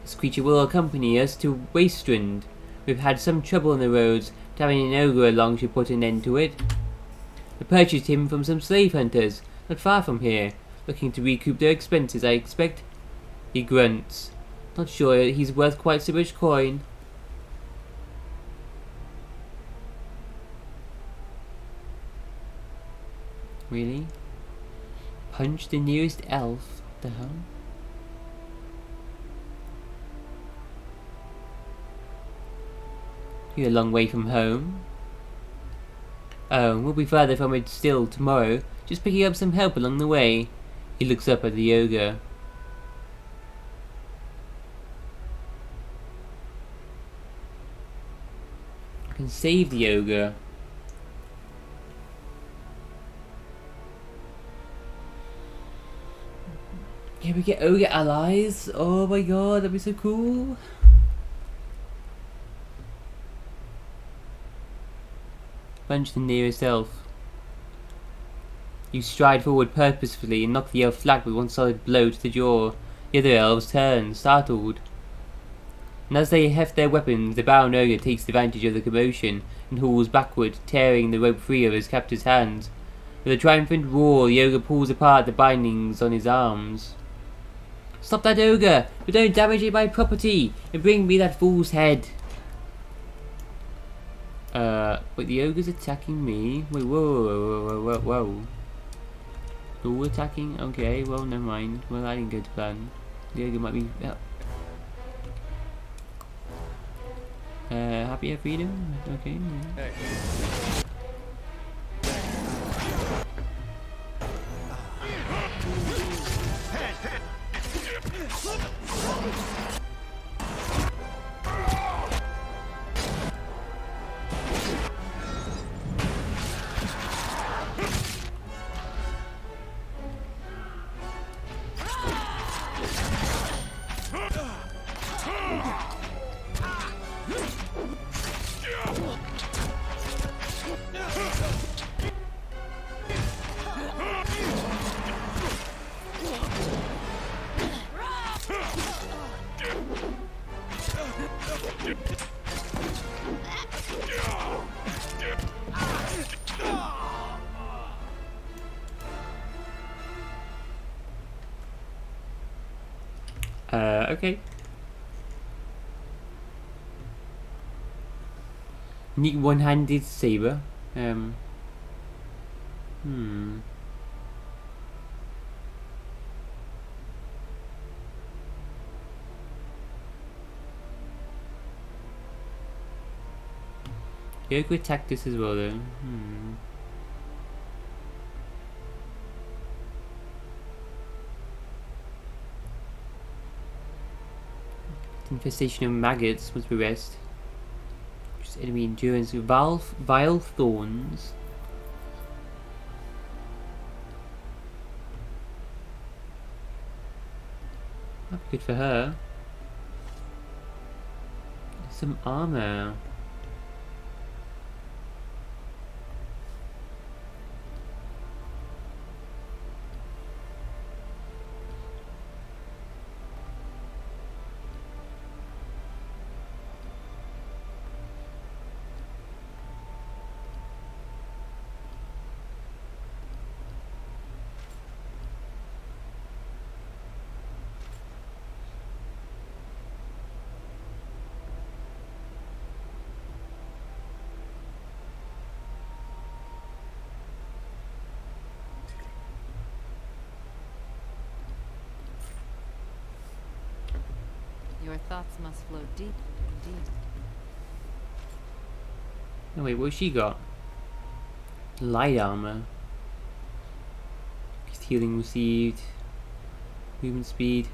This creature will accompany us to Wasteland. We've had some trouble on the roads, but having an ogre along should put an end to it. I purchased him from some slave hunters, not far from here, looking to recoup their expenses, I expect. He grunts. Not sure he's worth quite so much coin. Really? Punch the nearest elf? What the hell? You're a long way from home. Oh, we'll be further from it still tomorrow, just picking up some help along the way. He looks up at the ogre. I can save the ogre. Can we get ogre allies? Oh my god, that'd be so cool. Punch the nearest elf. You stride forward purposefully and knock the elf flat with one solid blow to the jaw. The other elves turn, startled. And as they heft their weapons, the bound ogre takes advantage of the commotion and hauls backward, tearing the rope free of his captor's hands. With a triumphant roar, the ogre pulls apart the bindings on his arms. Stop that ogre! But don't damage my property! And bring me that fool's head! But the ogre's attacking me. Wait, whoa. They're all attacking? Okay, well, never mind. Well, I didn't go to plan. The ogre might be... happy at freedom? Okay. Hey. Okay. Neat one-handed saber. Yeah, could attack this as well though. Infestation of maggots was the rest. Just enemy endurance. Vile thorns. That'd be good for her. Some armor. Your thoughts must flow deep indeed. Oh wait, what's she got? Light armor. Healing received. Movement speed.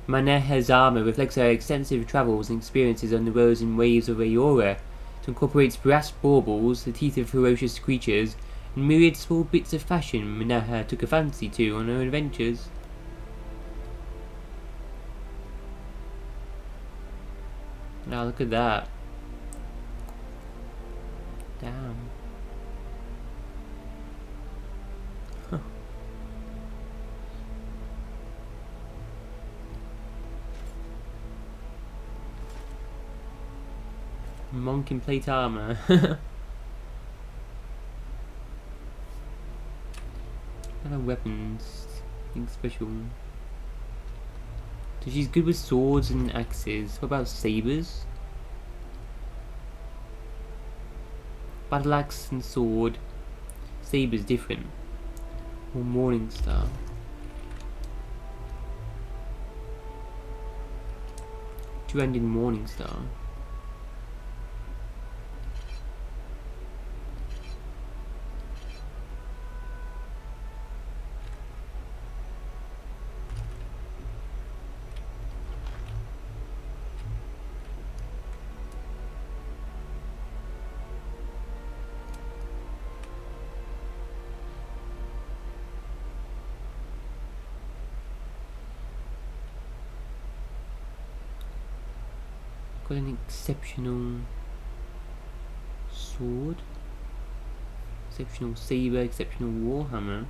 Maneha's armor reflects her extensive travels and experiences on the roads and waves of Aora. It incorporates brass baubles, the teeth of ferocious creatures, and myriad small bits of fashion Maneha took a fancy to on her adventures. Now look at that. Damn. Huh. Monk in plate armor. Other weapons. Nothing special. So she's good with swords and axes. What about sabers? Battle axe and sword. Saber's different. Or Morning Star. Two-handed Morning Star. Got an exceptional sword, exceptional saber, exceptional warhammer.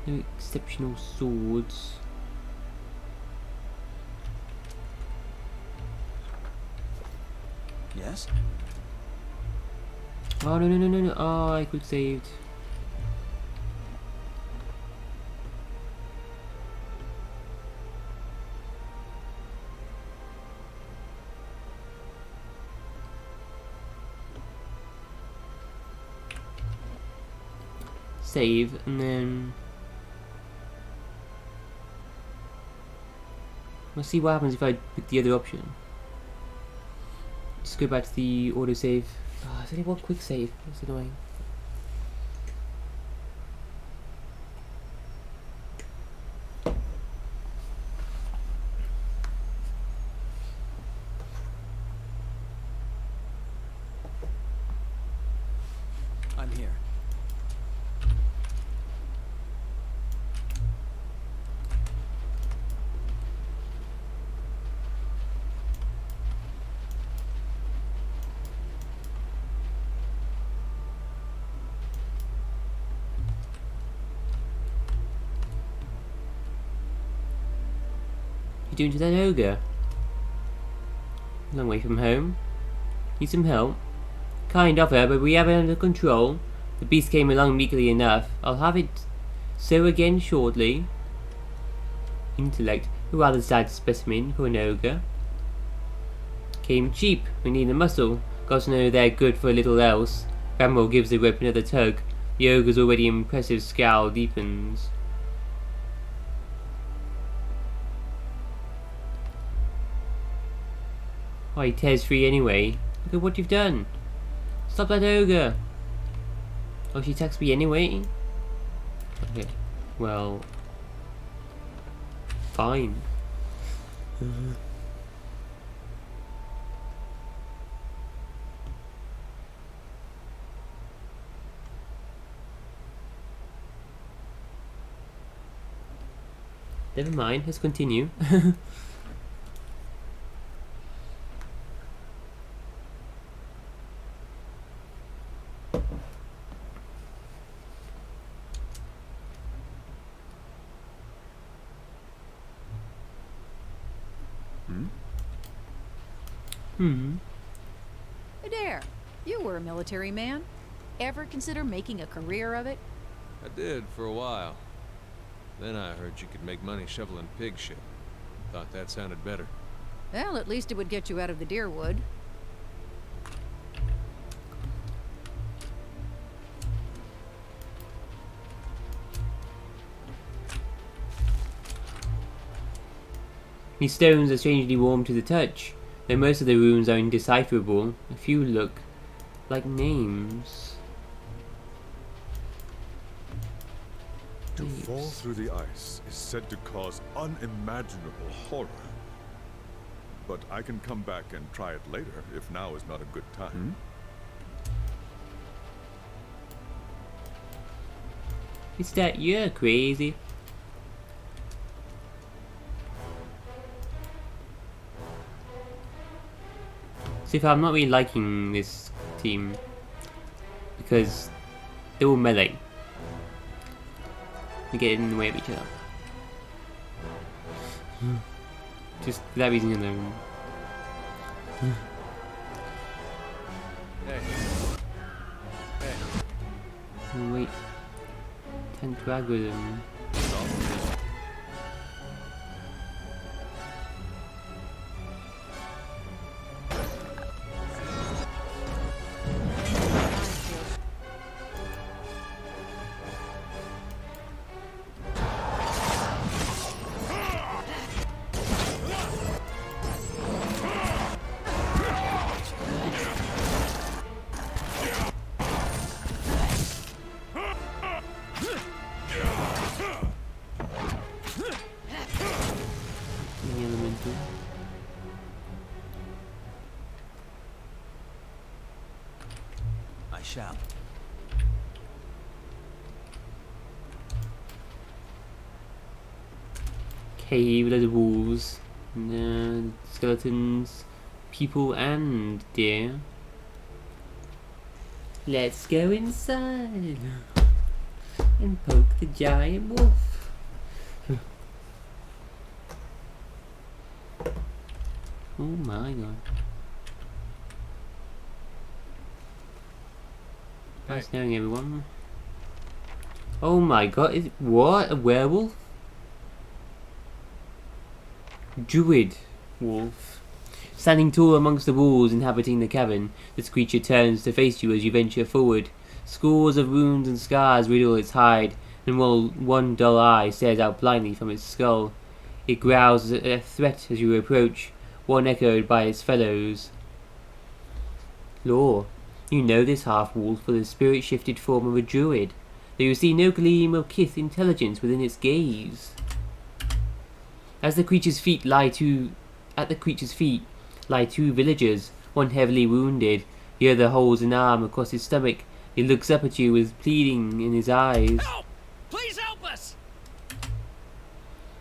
No exceptional swords. Yes? Oh no. Oh, I quick saved. save, and then we'll see what happens if I pick the other option. Just go back to the autosave. Oh, there's only one quick save. That's annoying. I'm here. You doing to that ogre? Long way from home. Need some help? Kind of her, but we have it under control. The beast came along meekly enough. I'll have it so again shortly. Intellect, a rather sad specimen for an ogre. Came cheap, we need the muscle. Got to know they're good for little else. Bramwell gives the rope another tug. The ogre's already impressive scowl deepens. Oh, he tears free anyway. Look at what you've done. Stop that ogre! Oh, she attacks me anyway? Okay, well... fine. Never mind, let's continue. Adair, you were a military man. Ever consider making a career of it? I did for a while. Then I heard you could make money shoveling pig shit. Thought that sounded better. Well, at least it would get you out of the deer wood. These stones are strangely warm to the touch, though most of the runes are indecipherable. A few look like names. To fall through the ice is said to cause unimaginable horror. But I can come back and try it later if now is not a good time. Is that you're crazy? So if I'm not really liking this team because they're all melee. They get in the way of each other. Just for that reason alone. Hey. Hey. Oh, wait. Tend to aggro them. I shall. Cave, there's wolves, and, skeletons, people, and deer. Let's go inside and poke the giant wolf. Oh my god. Nice knowing everyone. Oh my god, is what? A werewolf? Druid wolf. Standing tall amongst the walls inhabiting the cavern, this creature turns to face you as you venture forward. Scores of wounds and scars riddle its hide, and while one dull eye stares out blindly from its skull, it growls a threat as you approach, one echoed by its fellows. Lore, you know this half-wolf for the spirit-shifted form of a druid, though you see no gleam of kith intelligence within its gaze. At the creature's feet lie two villagers, one heavily wounded, the other holds an arm across his stomach. He looks up at you with pleading in his eyes. Help! Please help us!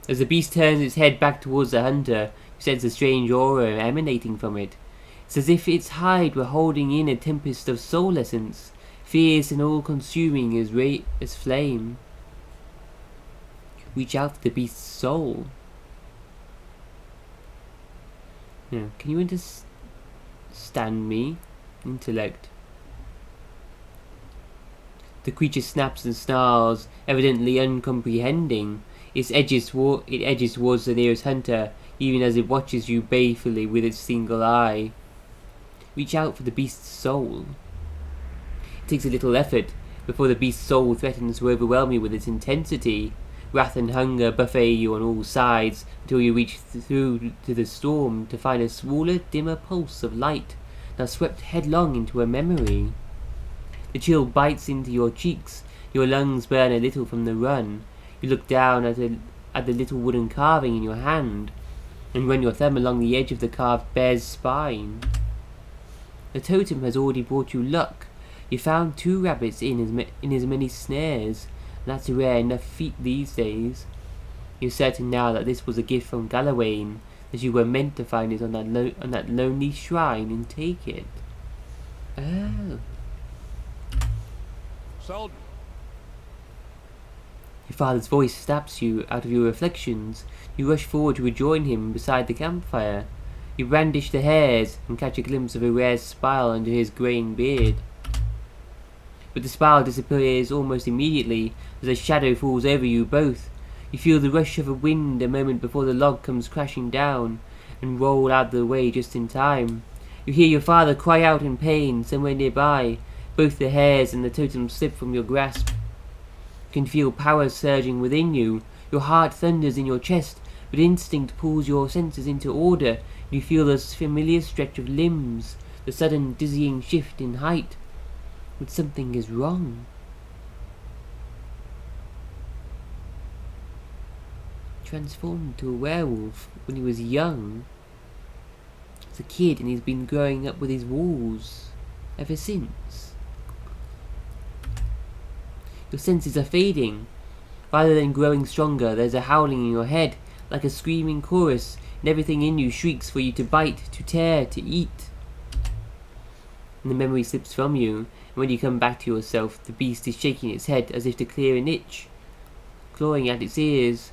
As the beast turns its head back towards the hunter, you sense a strange aura emanating from it. It's as if its hide were holding in a tempest of soul essence, fierce and all-consuming as flame. Reach out for the beast's soul. Now, can you understand me? Intellect. The creature snaps and snarls, evidently uncomprehending. It edges towards the nearest hunter, even as it watches you balefully with its single eye. Reach out for the beast's soul. It takes a little effort before the beast's soul threatens to overwhelm you with its intensity. Wrath and hunger buffet you on all sides until you reach through to the storm to find a smaller, dimmer pulse of light now swept headlong into a memory. The chill bites into your cheeks, your lungs burn a little from the run. You look down at the little wooden carving in your hand, and run your thumb along the edge of the carved bear's spine. The totem has already brought you luck. You found 2 rabbits in as many snares, and that's a rare enough feat these days. You're certain now that this was a gift from Galawain, that you were meant to find it on that lonely shrine and take it. Oh. Soldier. Your father's voice snaps you out of your reflections. You rush forward to rejoin him beside the campfire. You brandish the hairs and catch a glimpse of a rare smile under his greying beard. But the smile disappears almost immediately as a shadow falls over you both. You feel the rush of a wind a moment before the log comes crashing down, and roll out of the way just in time. You hear your father cry out in pain somewhere nearby. Both the hairs and the totem slip from your grasp. You can feel power surging within you. Your heart thunders in your chest, but instinct pulls your senses into order. You feel the familiar stretch of limbs, the sudden dizzying shift in height. But something is wrong. Transformed into a werewolf when he was young. As a kid, and he's been growing up with his wolves ever since. Your senses are fading. Rather than growing stronger, there's a howling in your head, like a screaming chorus, and everything in you shrieks for you to bite, to tear, to eat. And the memory slips from you, and when you come back to yourself, the beast is shaking its head as if to clear an itch, clawing at its ears.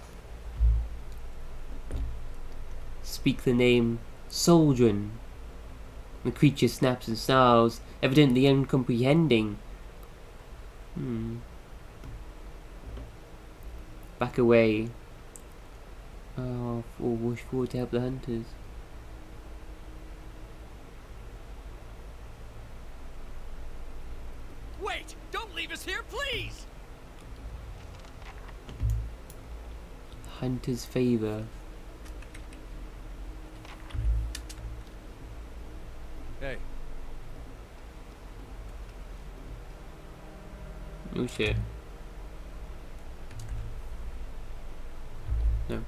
Speak the name Soldrin. The creature snaps and snarls, evidently uncomprehending. Back away. Oh, or rush forward to help the hunters. Wait! Don't leave us here, please! Hunter's favor. Hey. Oh shit. No.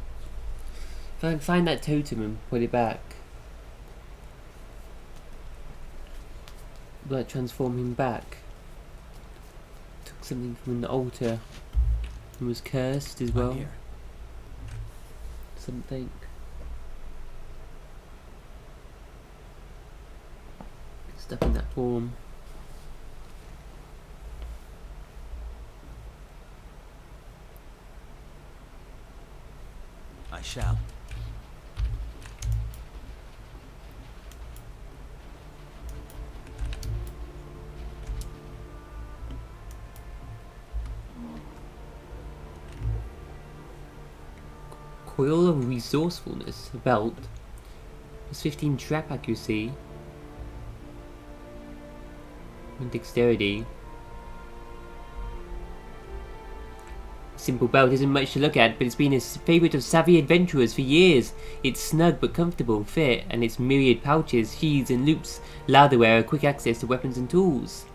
Find that totem and put it back. Will that transform him back? Took something from an altar and was cursed as well. Something. Stuck in that form. I shall. Coil of resourcefulness, a belt. Plus 15 trap accuracy. And dexterity. simple belt isn't much to look at, but it's been a favourite of savvy adventurers for years. It's snug but comfortable fit, and its myriad pouches, sheaths and loops allow the wearer quick access to weapons and tools.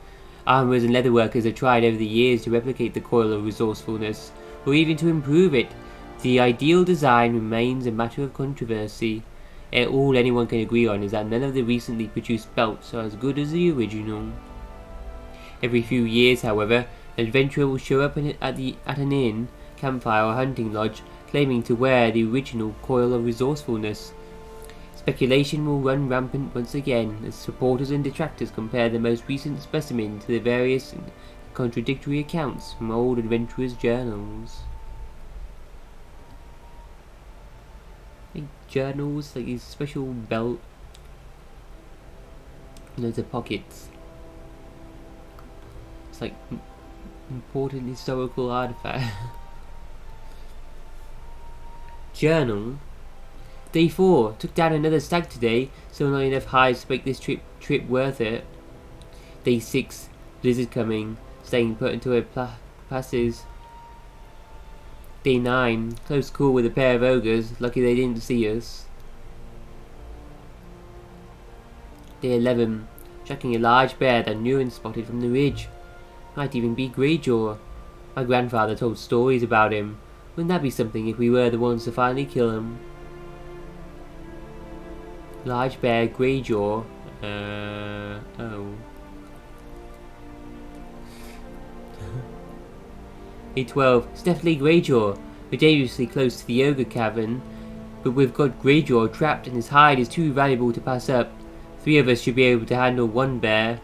Armourers and leatherworkers have tried over the years to replicate the coil of resourcefulness, or even to improve it. The ideal design remains a matter of controversy. All anyone can agree on is that none of the recently produced belts are as good as the original. Every few years, however, an adventurer will show up at an inn, campfire or hunting lodge, claiming to wear the original coil of resourcefulness. Speculation will run rampant once again, as supporters and detractors compare the most recent specimen to the various contradictory accounts from old adventurers' journals. Like journals, like these special belt, loads of pockets. It's like important historical artifact. Journal. Day 4. Took down another stag today, so not enough hides to make this trip worth it. Day 6. Blizzard coming. Staying put until it passes. Day 9. Close call with a pair of ogres. Lucky they didn't see us. Day 11. Tracking a large bear that Nuren spotted from the ridge. Might even be Greyjaw. My grandfather told stories about him. Wouldn't that be something if we were the ones to finally kill him? Large bear, Greyjaw. Oh. Day 12. It's definitely Greyjaw. We're dangerously close to the ogre cavern, but we've got Greyjaw trapped and his hide is too valuable to pass up. 3 of us should be able to handle one bear.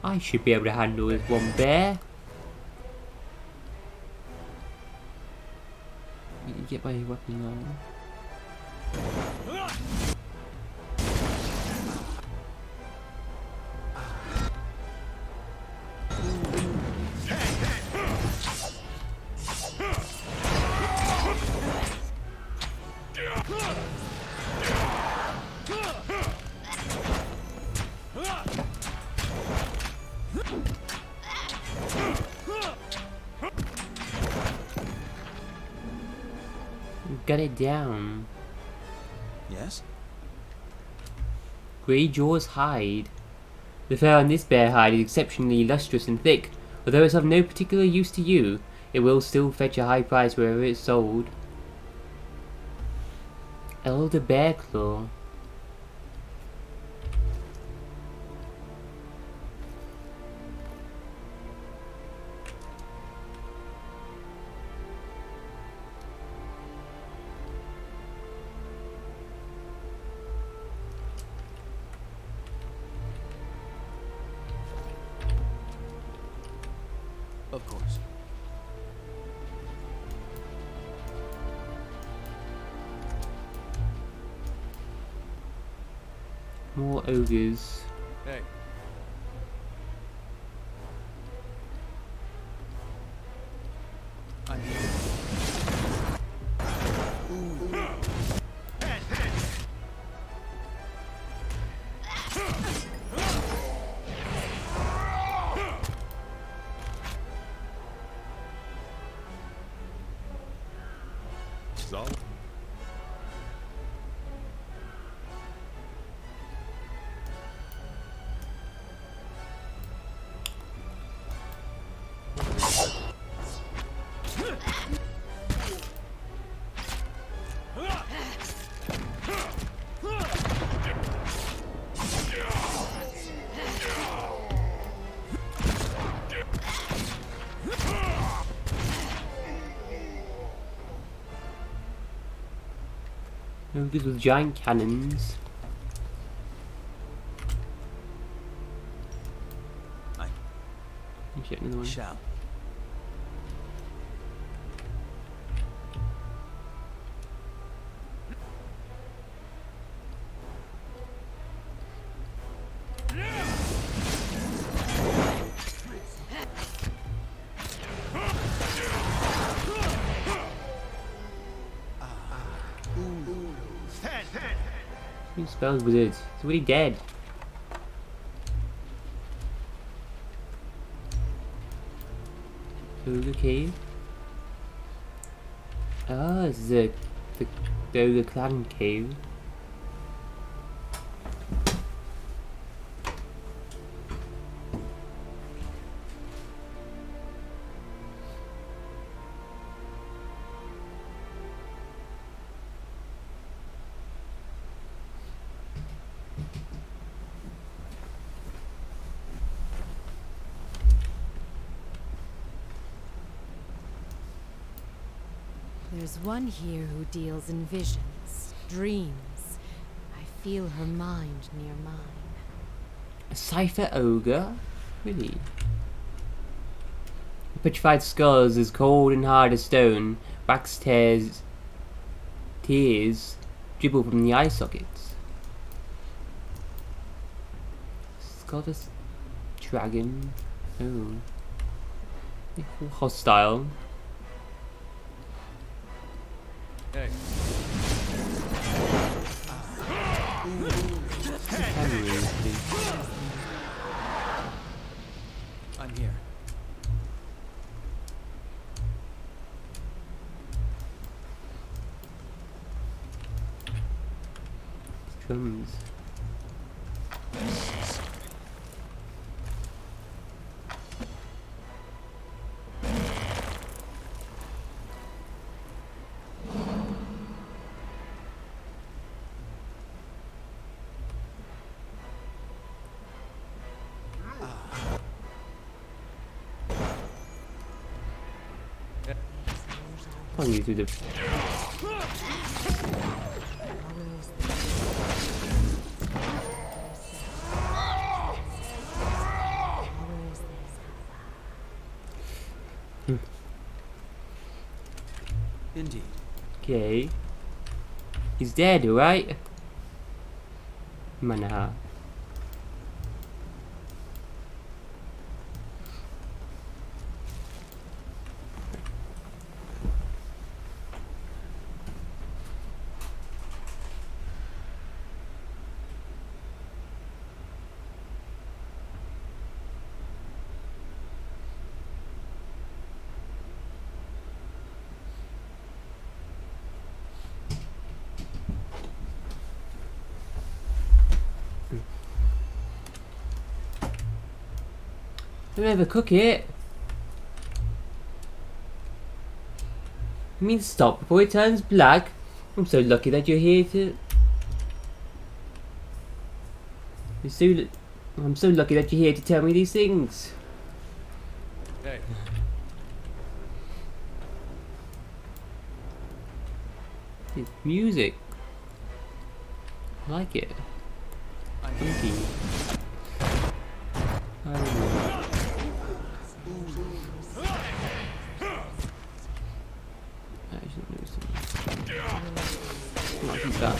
I should be able to handle this one bear. Get my weapon on. Got it down. Yes? Greyjaw's hide. The fur on this bear hide is exceptionally lustrous and thick. Although it's of no particular use to you, it will still fetch a high price wherever it's sold. Elder Bear Claw. Of course. More ogres. Hey. I need Zal- Ogres with giant cannons. I Shit, another one. shall. Spells wizard. He's already dead. Ogre cave. Ah, this is the Ogre clan cave. There's one here who deals in visions, dreams. I feel her mind near mine. A cipher ogre? Really? The petrified skulls as cold and hard as stone. Wax tears tears dribble from the eye sockets. Scottish dragon. Oh. Hostile. Hey. I'm here. Drums. Pulling you through the Indeed. Okay. He's dead, right? Mana. Don't ever cook it. You mean stop before it turns black? I'm so lucky that you're here to... I'm so lucky that you're here to tell me these things. Hey. It's music. I like it. Funky. I don't know. I should know something. What is that?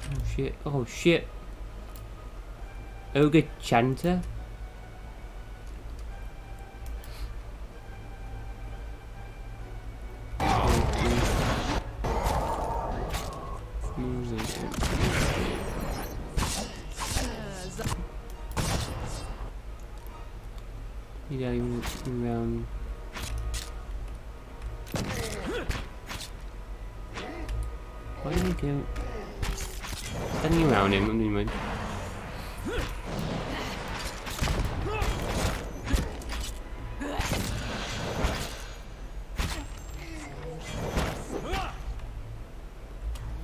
Oh shit, oh shit. Ogre Chanter? Yeah, even around. Why did he go? Standing around him, I mean,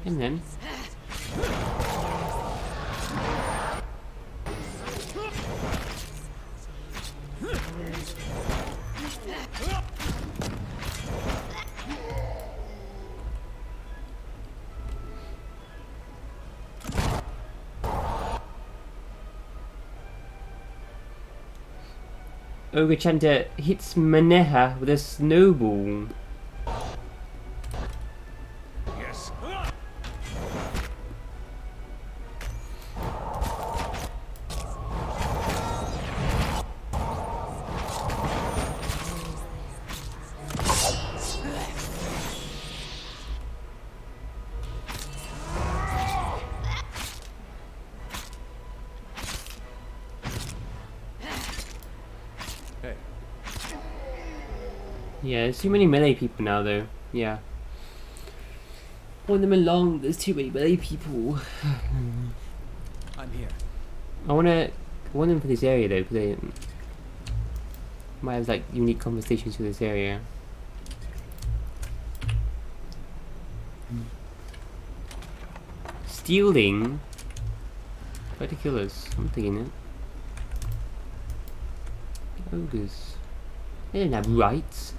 and then. Ogre Chanter hits Maneha with a snowball. Yes. Hey. Yeah, there's too many melee people now, though. Yeah. Want them along, there's too many melee people. I'm here. I want them for this area, though, because they might have, like, unique conversations for this area. Stealing? Try to kill us. I'm thinking it. Ogres. They don't have rights.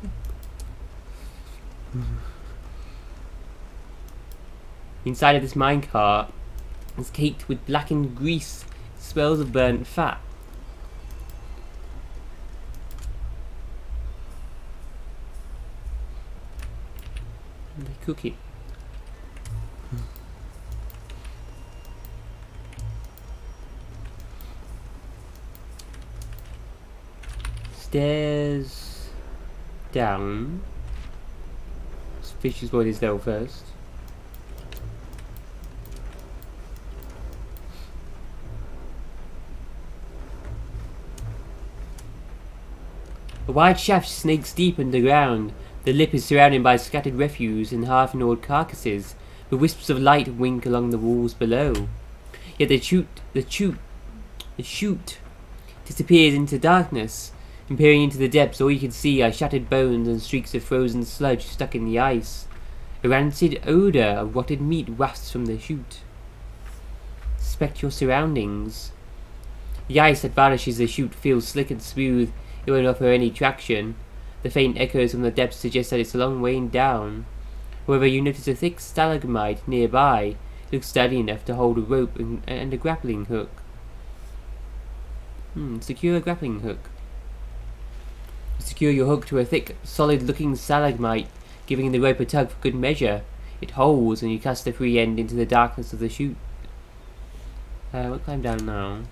Inside of this minecart is caked with blackened grease. It smells of burnt fat. And they cook it. Stairs down. Fish is what is there first. A wide shaft snakes deep underground. The lip is surrounded by scattered refuse and half-gnawed carcasses, with wisps of light wink along the walls below. Yet the chute disappears into darkness. And peering into the depths, all you can see are shattered bones and streaks of frozen sludge stuck in the ice. A rancid odour of rotted meat wafts from the chute. Inspect your surroundings. The ice that vanishes the chute feels slick and smooth. It won't offer any traction. The faint echoes from the depths suggest that it's a long way down. However, you notice a thick stalagmite nearby. It looks sturdy enough to hold a rope and a grappling hook. Secure a grappling hook. Secure your hook to a thick, solid-looking stalagmite, giving the rope a tug for good measure. It holds, and you cast the free end into the darkness of the chute. We'll climb down now.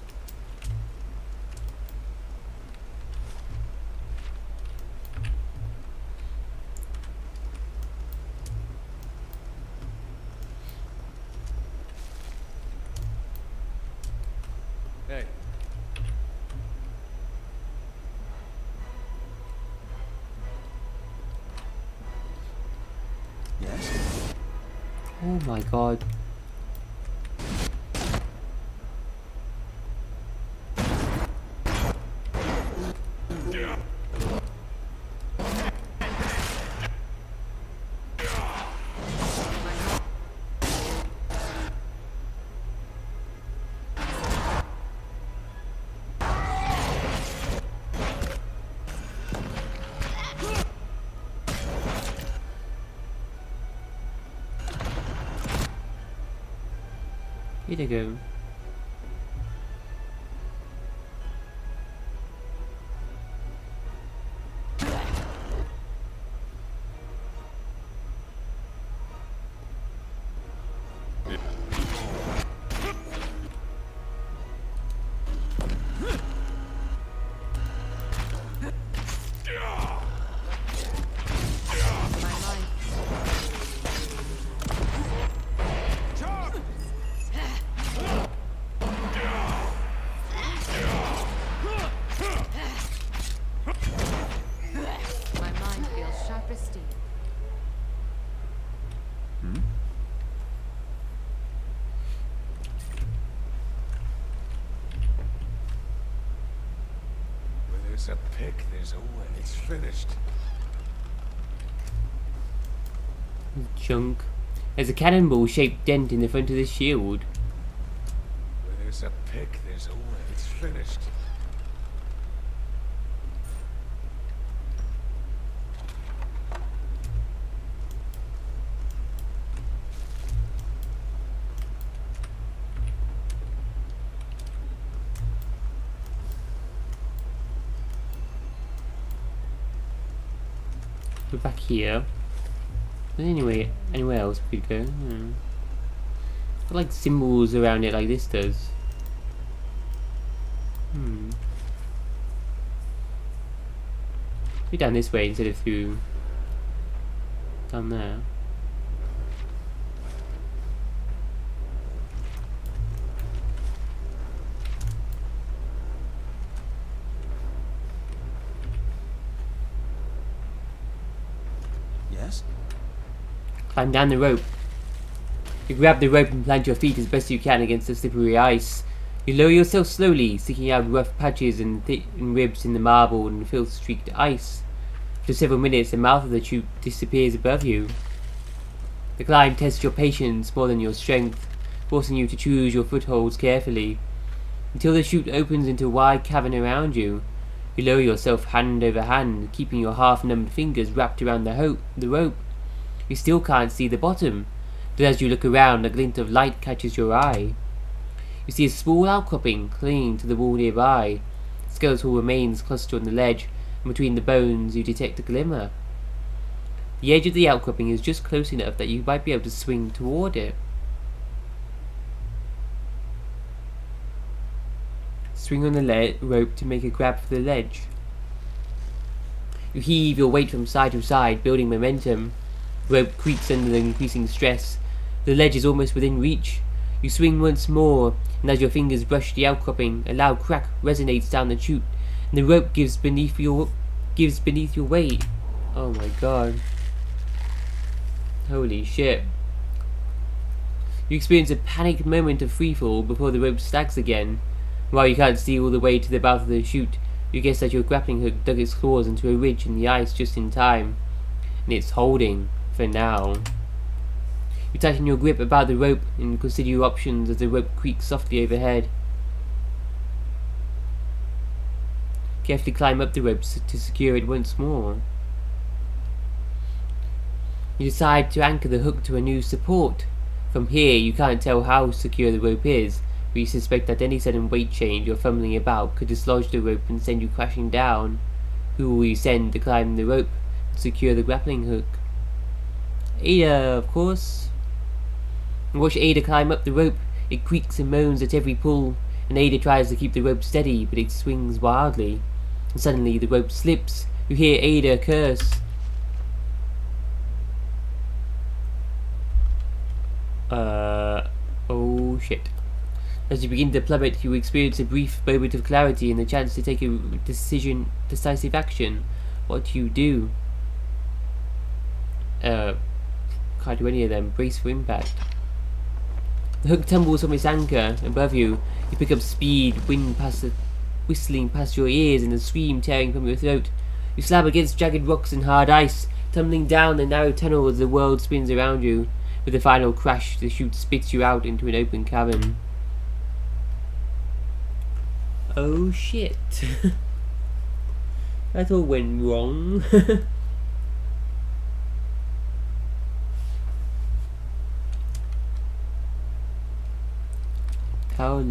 Hey. Oh my god. Here they go. There's a pick, there's a way. It's finished. Junk. There's a cannonball-shaped dent in the front of the shield. Where there's a pick, there's a way. It's finished. We're back here. But anyway, anywhere else we could go? Got like symbols around it like this does. Be down this way instead of through down there. Yes? Climb down the rope. You grab the rope and plant your feet as best you can against the slippery ice. You lower yourself slowly, seeking out rough patches and ribs in the marble and filth-streaked ice. After several minutes, the mouth of the chute disappears above you. The climb tests your patience more than your strength, forcing you to choose your footholds carefully. Until the chute opens into a wide cavern around you, you lower yourself hand over hand, keeping your half-numbed fingers wrapped around the rope. You still can't see the bottom, but as you look around, a glint of light catches your eye. You see a small outcropping clinging to the wall nearby. Skeletal remains cluster on the ledge, and between the bones you detect a glimmer. The edge of the outcropping is just close enough that you might be able to swing toward it. Swing on the rope to make a grab for the ledge. You heave your weight from side to side, building momentum. The rope creaks under the increasing stress. The ledge is almost within reach. You swing once more, and as your fingers brush the outcropping, a loud crack resonates down the chute, and the rope gives beneath your weight. Oh my god. Holy shit. You experience a panicked moment of freefall before the rope snags again. While you can't see all the way to the mouth of the chute, you guess that your grappling hook dug its claws into a ridge in the ice just in time, and it's holding, for now. You tighten your grip about the rope and consider your options as the rope creaks softly overhead. Carefully climb up the rope to secure it once more. You decide to anchor the hook to a new support. From here, you can't tell how secure the rope is, but you suspect that any sudden weight change or fumbling about could dislodge the rope and send you crashing down. Who will you send to climb the rope and secure the grappling hook? Ada, of course. You watch Ada climb up the rope. It creaks and moans at every pull, and Ada tries to keep the rope steady, but it swings wildly. And suddenly the rope slips. You hear Ada curse. Oh shit. As you begin to plummet, you experience a brief moment of clarity and the chance to take a decisive action. What do you do? Can't do any of them. Brace for impact. The hook tumbles from its anchor above you. You pick up speed, wind whistling past your ears and a scream tearing from your throat. You slap against jagged rocks and hard ice, tumbling down the narrow tunnel as the world spins around you. With a final crash, the chute spits you out into an open cavern. Oh shit. That all went wrong. How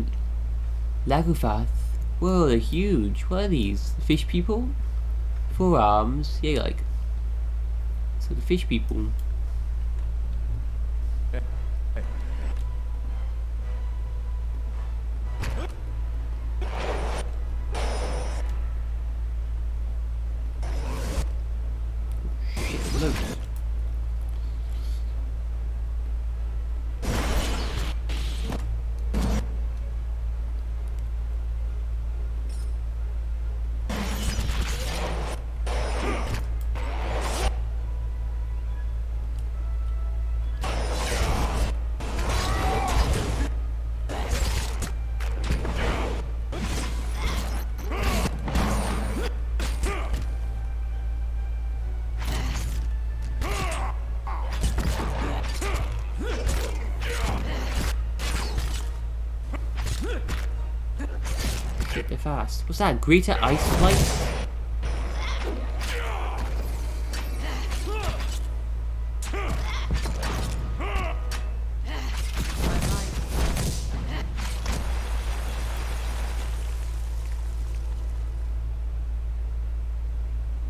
Lagufath? Whoa, they're huge. What are these? Fish people? 4 arms? Yeah, like. So the fish people. They're fast. What's that? Greater ice flight?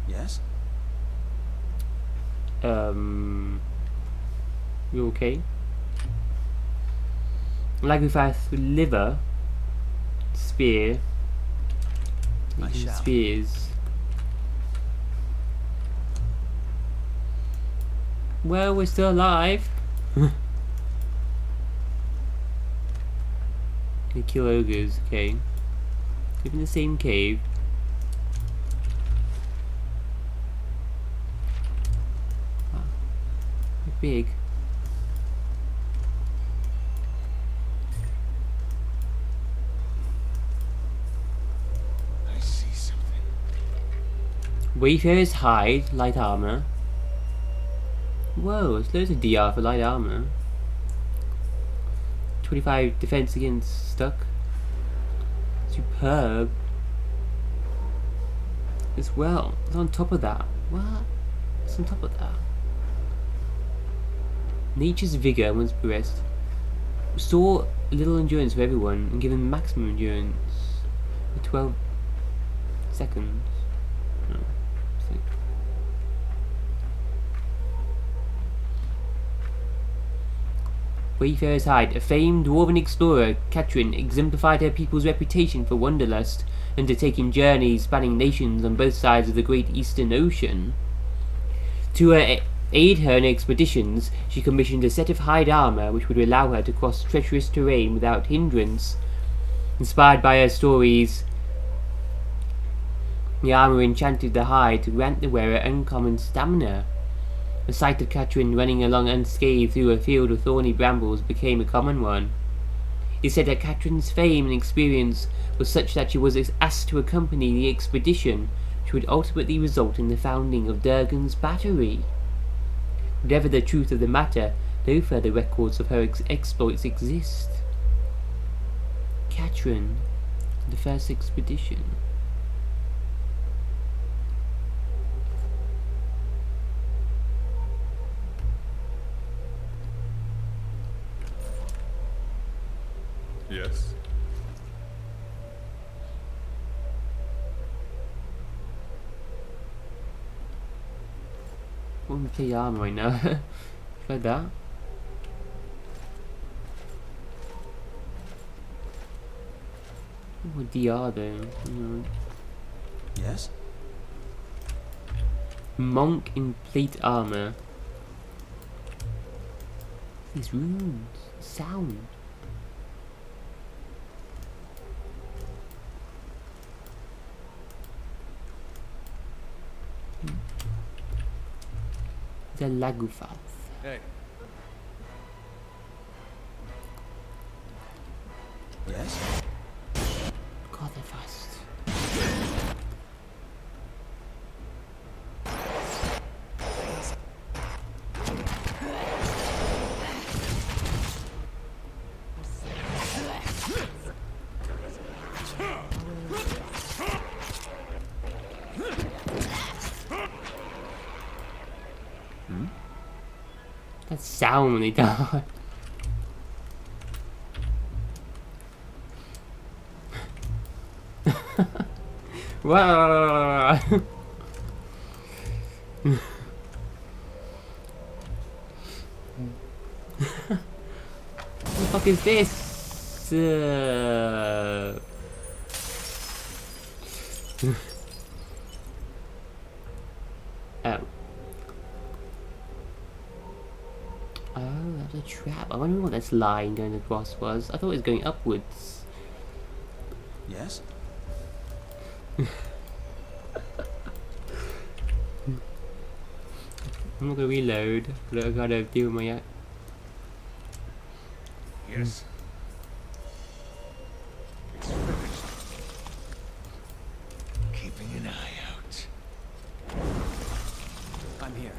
Yes? You okay? Lagufath liver. Spear. Spears. Well, we're still alive. Gonna kill ogres, okay. Live in the same cave. big. I see something. Wayfarer's hide, light armor. Whoa, there's loads of DR for light armor. 25 defense against stuck. Superb. As well, it's on top of that. What? It's on top of that. Nature's vigor once progressed. Restore a little endurance for everyone and give them maximum endurance for 12 seconds. No, see. Wayfarer's Hide. A famed dwarven explorer, Katrin, exemplified her people's reputation for wanderlust, undertaking journeys spanning nations on both sides of the Great Eastern Ocean. To aid her in expeditions, she commissioned a set of hide armor which would allow her to cross treacherous terrain without hindrance. Inspired by her stories, the armor enchanted the hide to grant the wearer uncommon stamina. The sight of Katrin running along unscathed through a field of thorny brambles became a common one. It is said that Katrin's fame and experience was such that she was asked to accompany the expedition, which would ultimately result in the founding of Durgan's Battery. Whatever the truth of the matter, no further records of her exploits exist. Katrin, the first expedition. Yes? I want to play armor right now. Try that. What DR though? No. Yes? Monk in plate armor. These runes. Sound. The Lagufath. Hey. Yes? God, they're fast. That sound when they die. Wow. What the fuck is this? Oh. Oh, that's a trap. I wonder what this line going across was. I thought it was going upwards. Yes? I'm not gonna reload, but I gotta deal with my Yes. It's finished. Keeping an eye out. I'm here.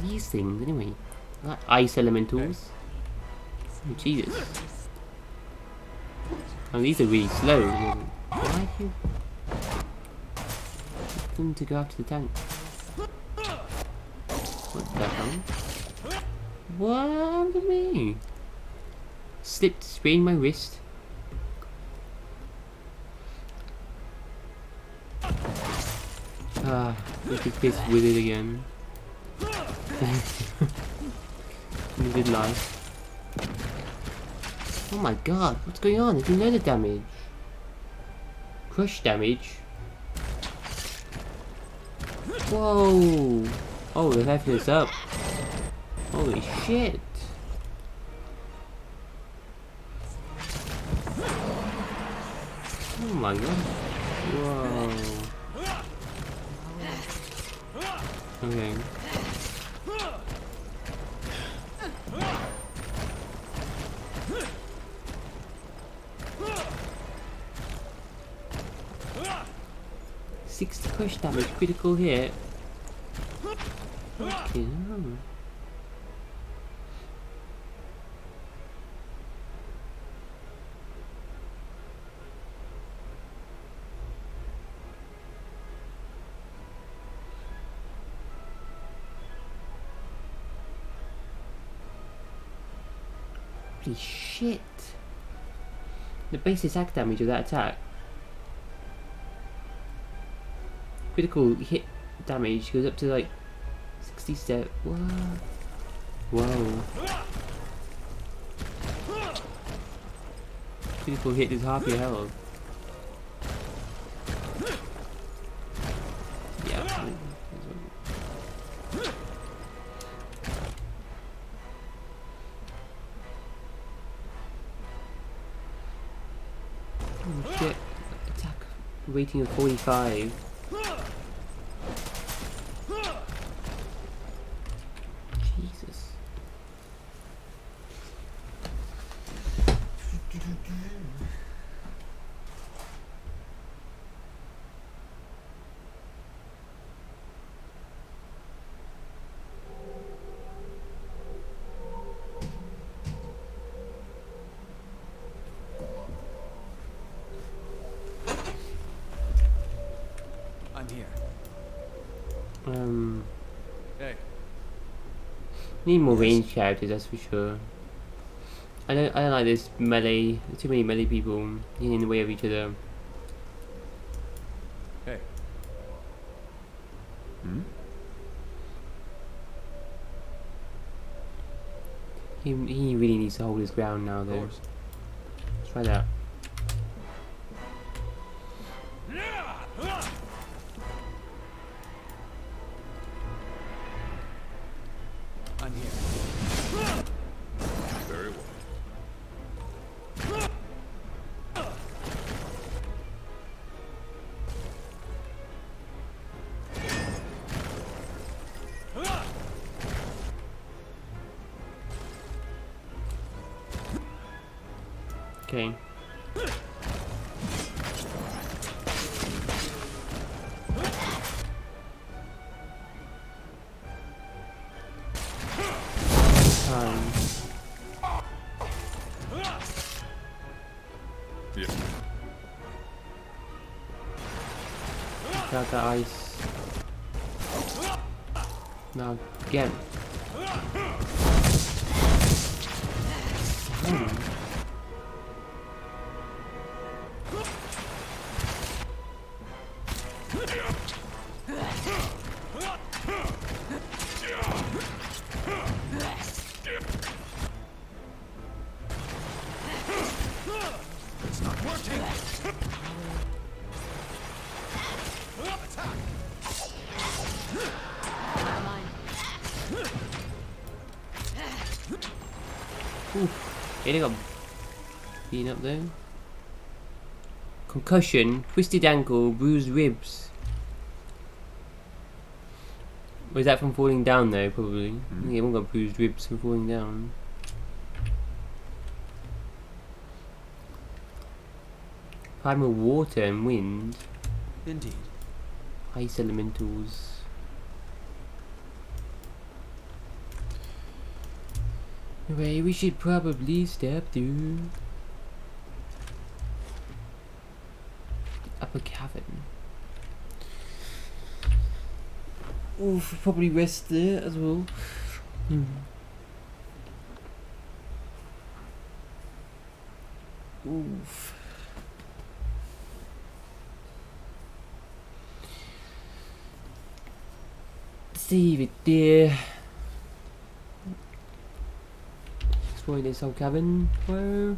these things anyway. Like ice elementals. Oh, Jesus. Oh, these are really slow. Why do you want them to go after the tank? What the hell? What happened to me? Slipped, sprained my wrist. Ah, look at this with it again. In good life. Oh my god, what's going on? There's another damage. Crush damage. Whoa! Oh, they're having this up. Holy shit! Oh my god. Whoa. Okay. Sixty push damage, critical hit. Okay. Holy shit! The base attack damage of that attack. Critical hit damage goes up to like 67. What? Whoa. Critical hit is half your health. Yeah. Oh shit. Attack rating of 45. Jesus. I'm here. Hey. Need more ranged characters, that's for sure. I don't like this melee. There's too many melee people getting in the way of each other. Hey. Hmm? He really needs to hold his ground now, though. Doors. Let's try that. I'm here. Very well. Okay. Yeah. Got the ice. Now again. It's not working. Attack. Getting up, being up there. Concussion, twisted ankle, bruised ribs. Was that from falling down though? Probably. Mm-hmm. Yeah, everyone got bruised ribs from falling down. Primal water and wind. Indeed. Ice elementals. Anyway, we should probably step through the upper cavern. Oof, probably rest there as well. Oof. Save it there. Exploring this whole cabin. Whoa.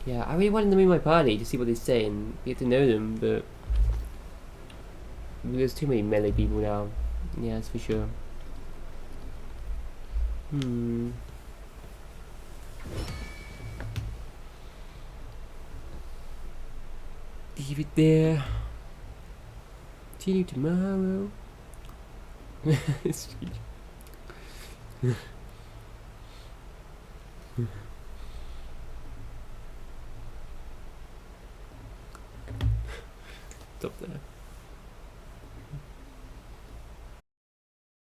Yeah, I really wanted them in my party to see what they say and get to know them, but there's too many melee people now. Yeah, that's for sure. leave it there. See you tomorrow.